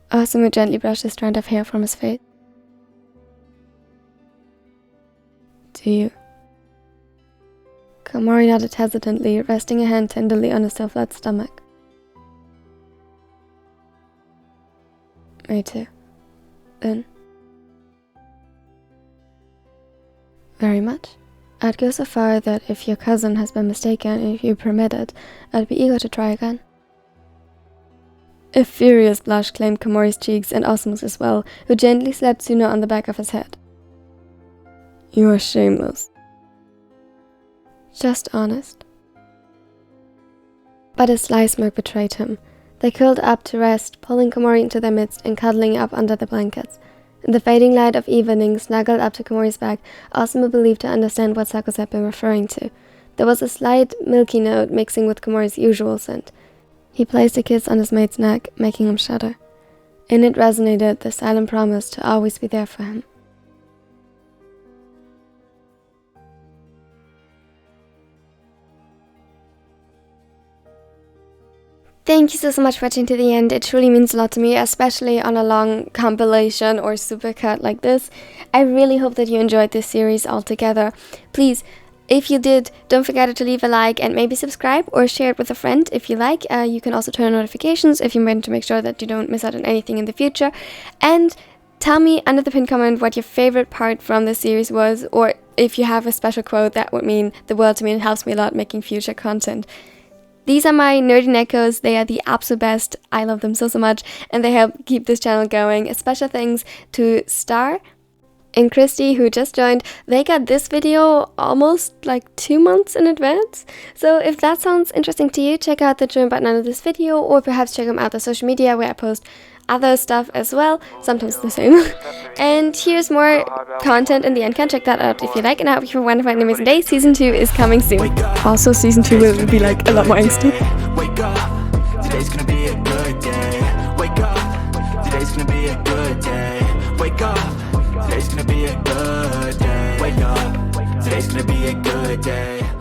Osamu gently brushed a strand of hair from his face. Do you? Komori nodded hesitantly, resting a hand tenderly on his still flat stomach. Me too. Then, very much. I'd go so far that if your cousin has been mistaken and if you permit it, I'd be eager to try again. A furious blush claimed Komori's cheeks and Osamu's as well, who gently slapped Suna on the back of his head. You are shameless. Just honest. But a sly smirk betrayed him. They curled up to rest, pulling Komori into their midst and cuddling up under the blankets. In the fading light of evening, snuggled up to Komori's back, Osamu believed to understand what Sakusa had been referring to. There was a slight milky note mixing with Komori's usual scent. He placed a kiss on his mate's neck, making him shudder. In it resonated the silent promise to always be there for him. Thank you so much for watching to the end. It truly means a lot to me, especially on a long compilation or supercut like this. I really hope that you enjoyed this series altogether. Please, if you did, don't forget to leave a like and maybe subscribe or share it with a friend if you like. You can also turn on notifications if you want to make sure that you don't miss out on anything in the future. And tell me under the pinned comment what your favorite part from this series was, or if you have a special quote that would mean the world to me and helps me a lot making future content. These are my nerdy neckos. They are the absolute best. I love them so much, and they help keep this channel going. A special thanks to Star and Christy, who just joined. They got this video almost like 2 months in advance. So if that sounds interesting to you, check out the join button under this video, or perhaps check them out on social media where I post other stuff as well, sometimes the same. And here's more content in the end. Can check that out if you like. And I hope you have a wonderful and amazing day. Season 2 is coming soon. Also, season 2 will be like a lot more angsty. Wake up, today's gonna be a good day. Wake up, today's gonna be a good day. Wake up, today's gonna be a good day. Wake up, today's gonna be a good day.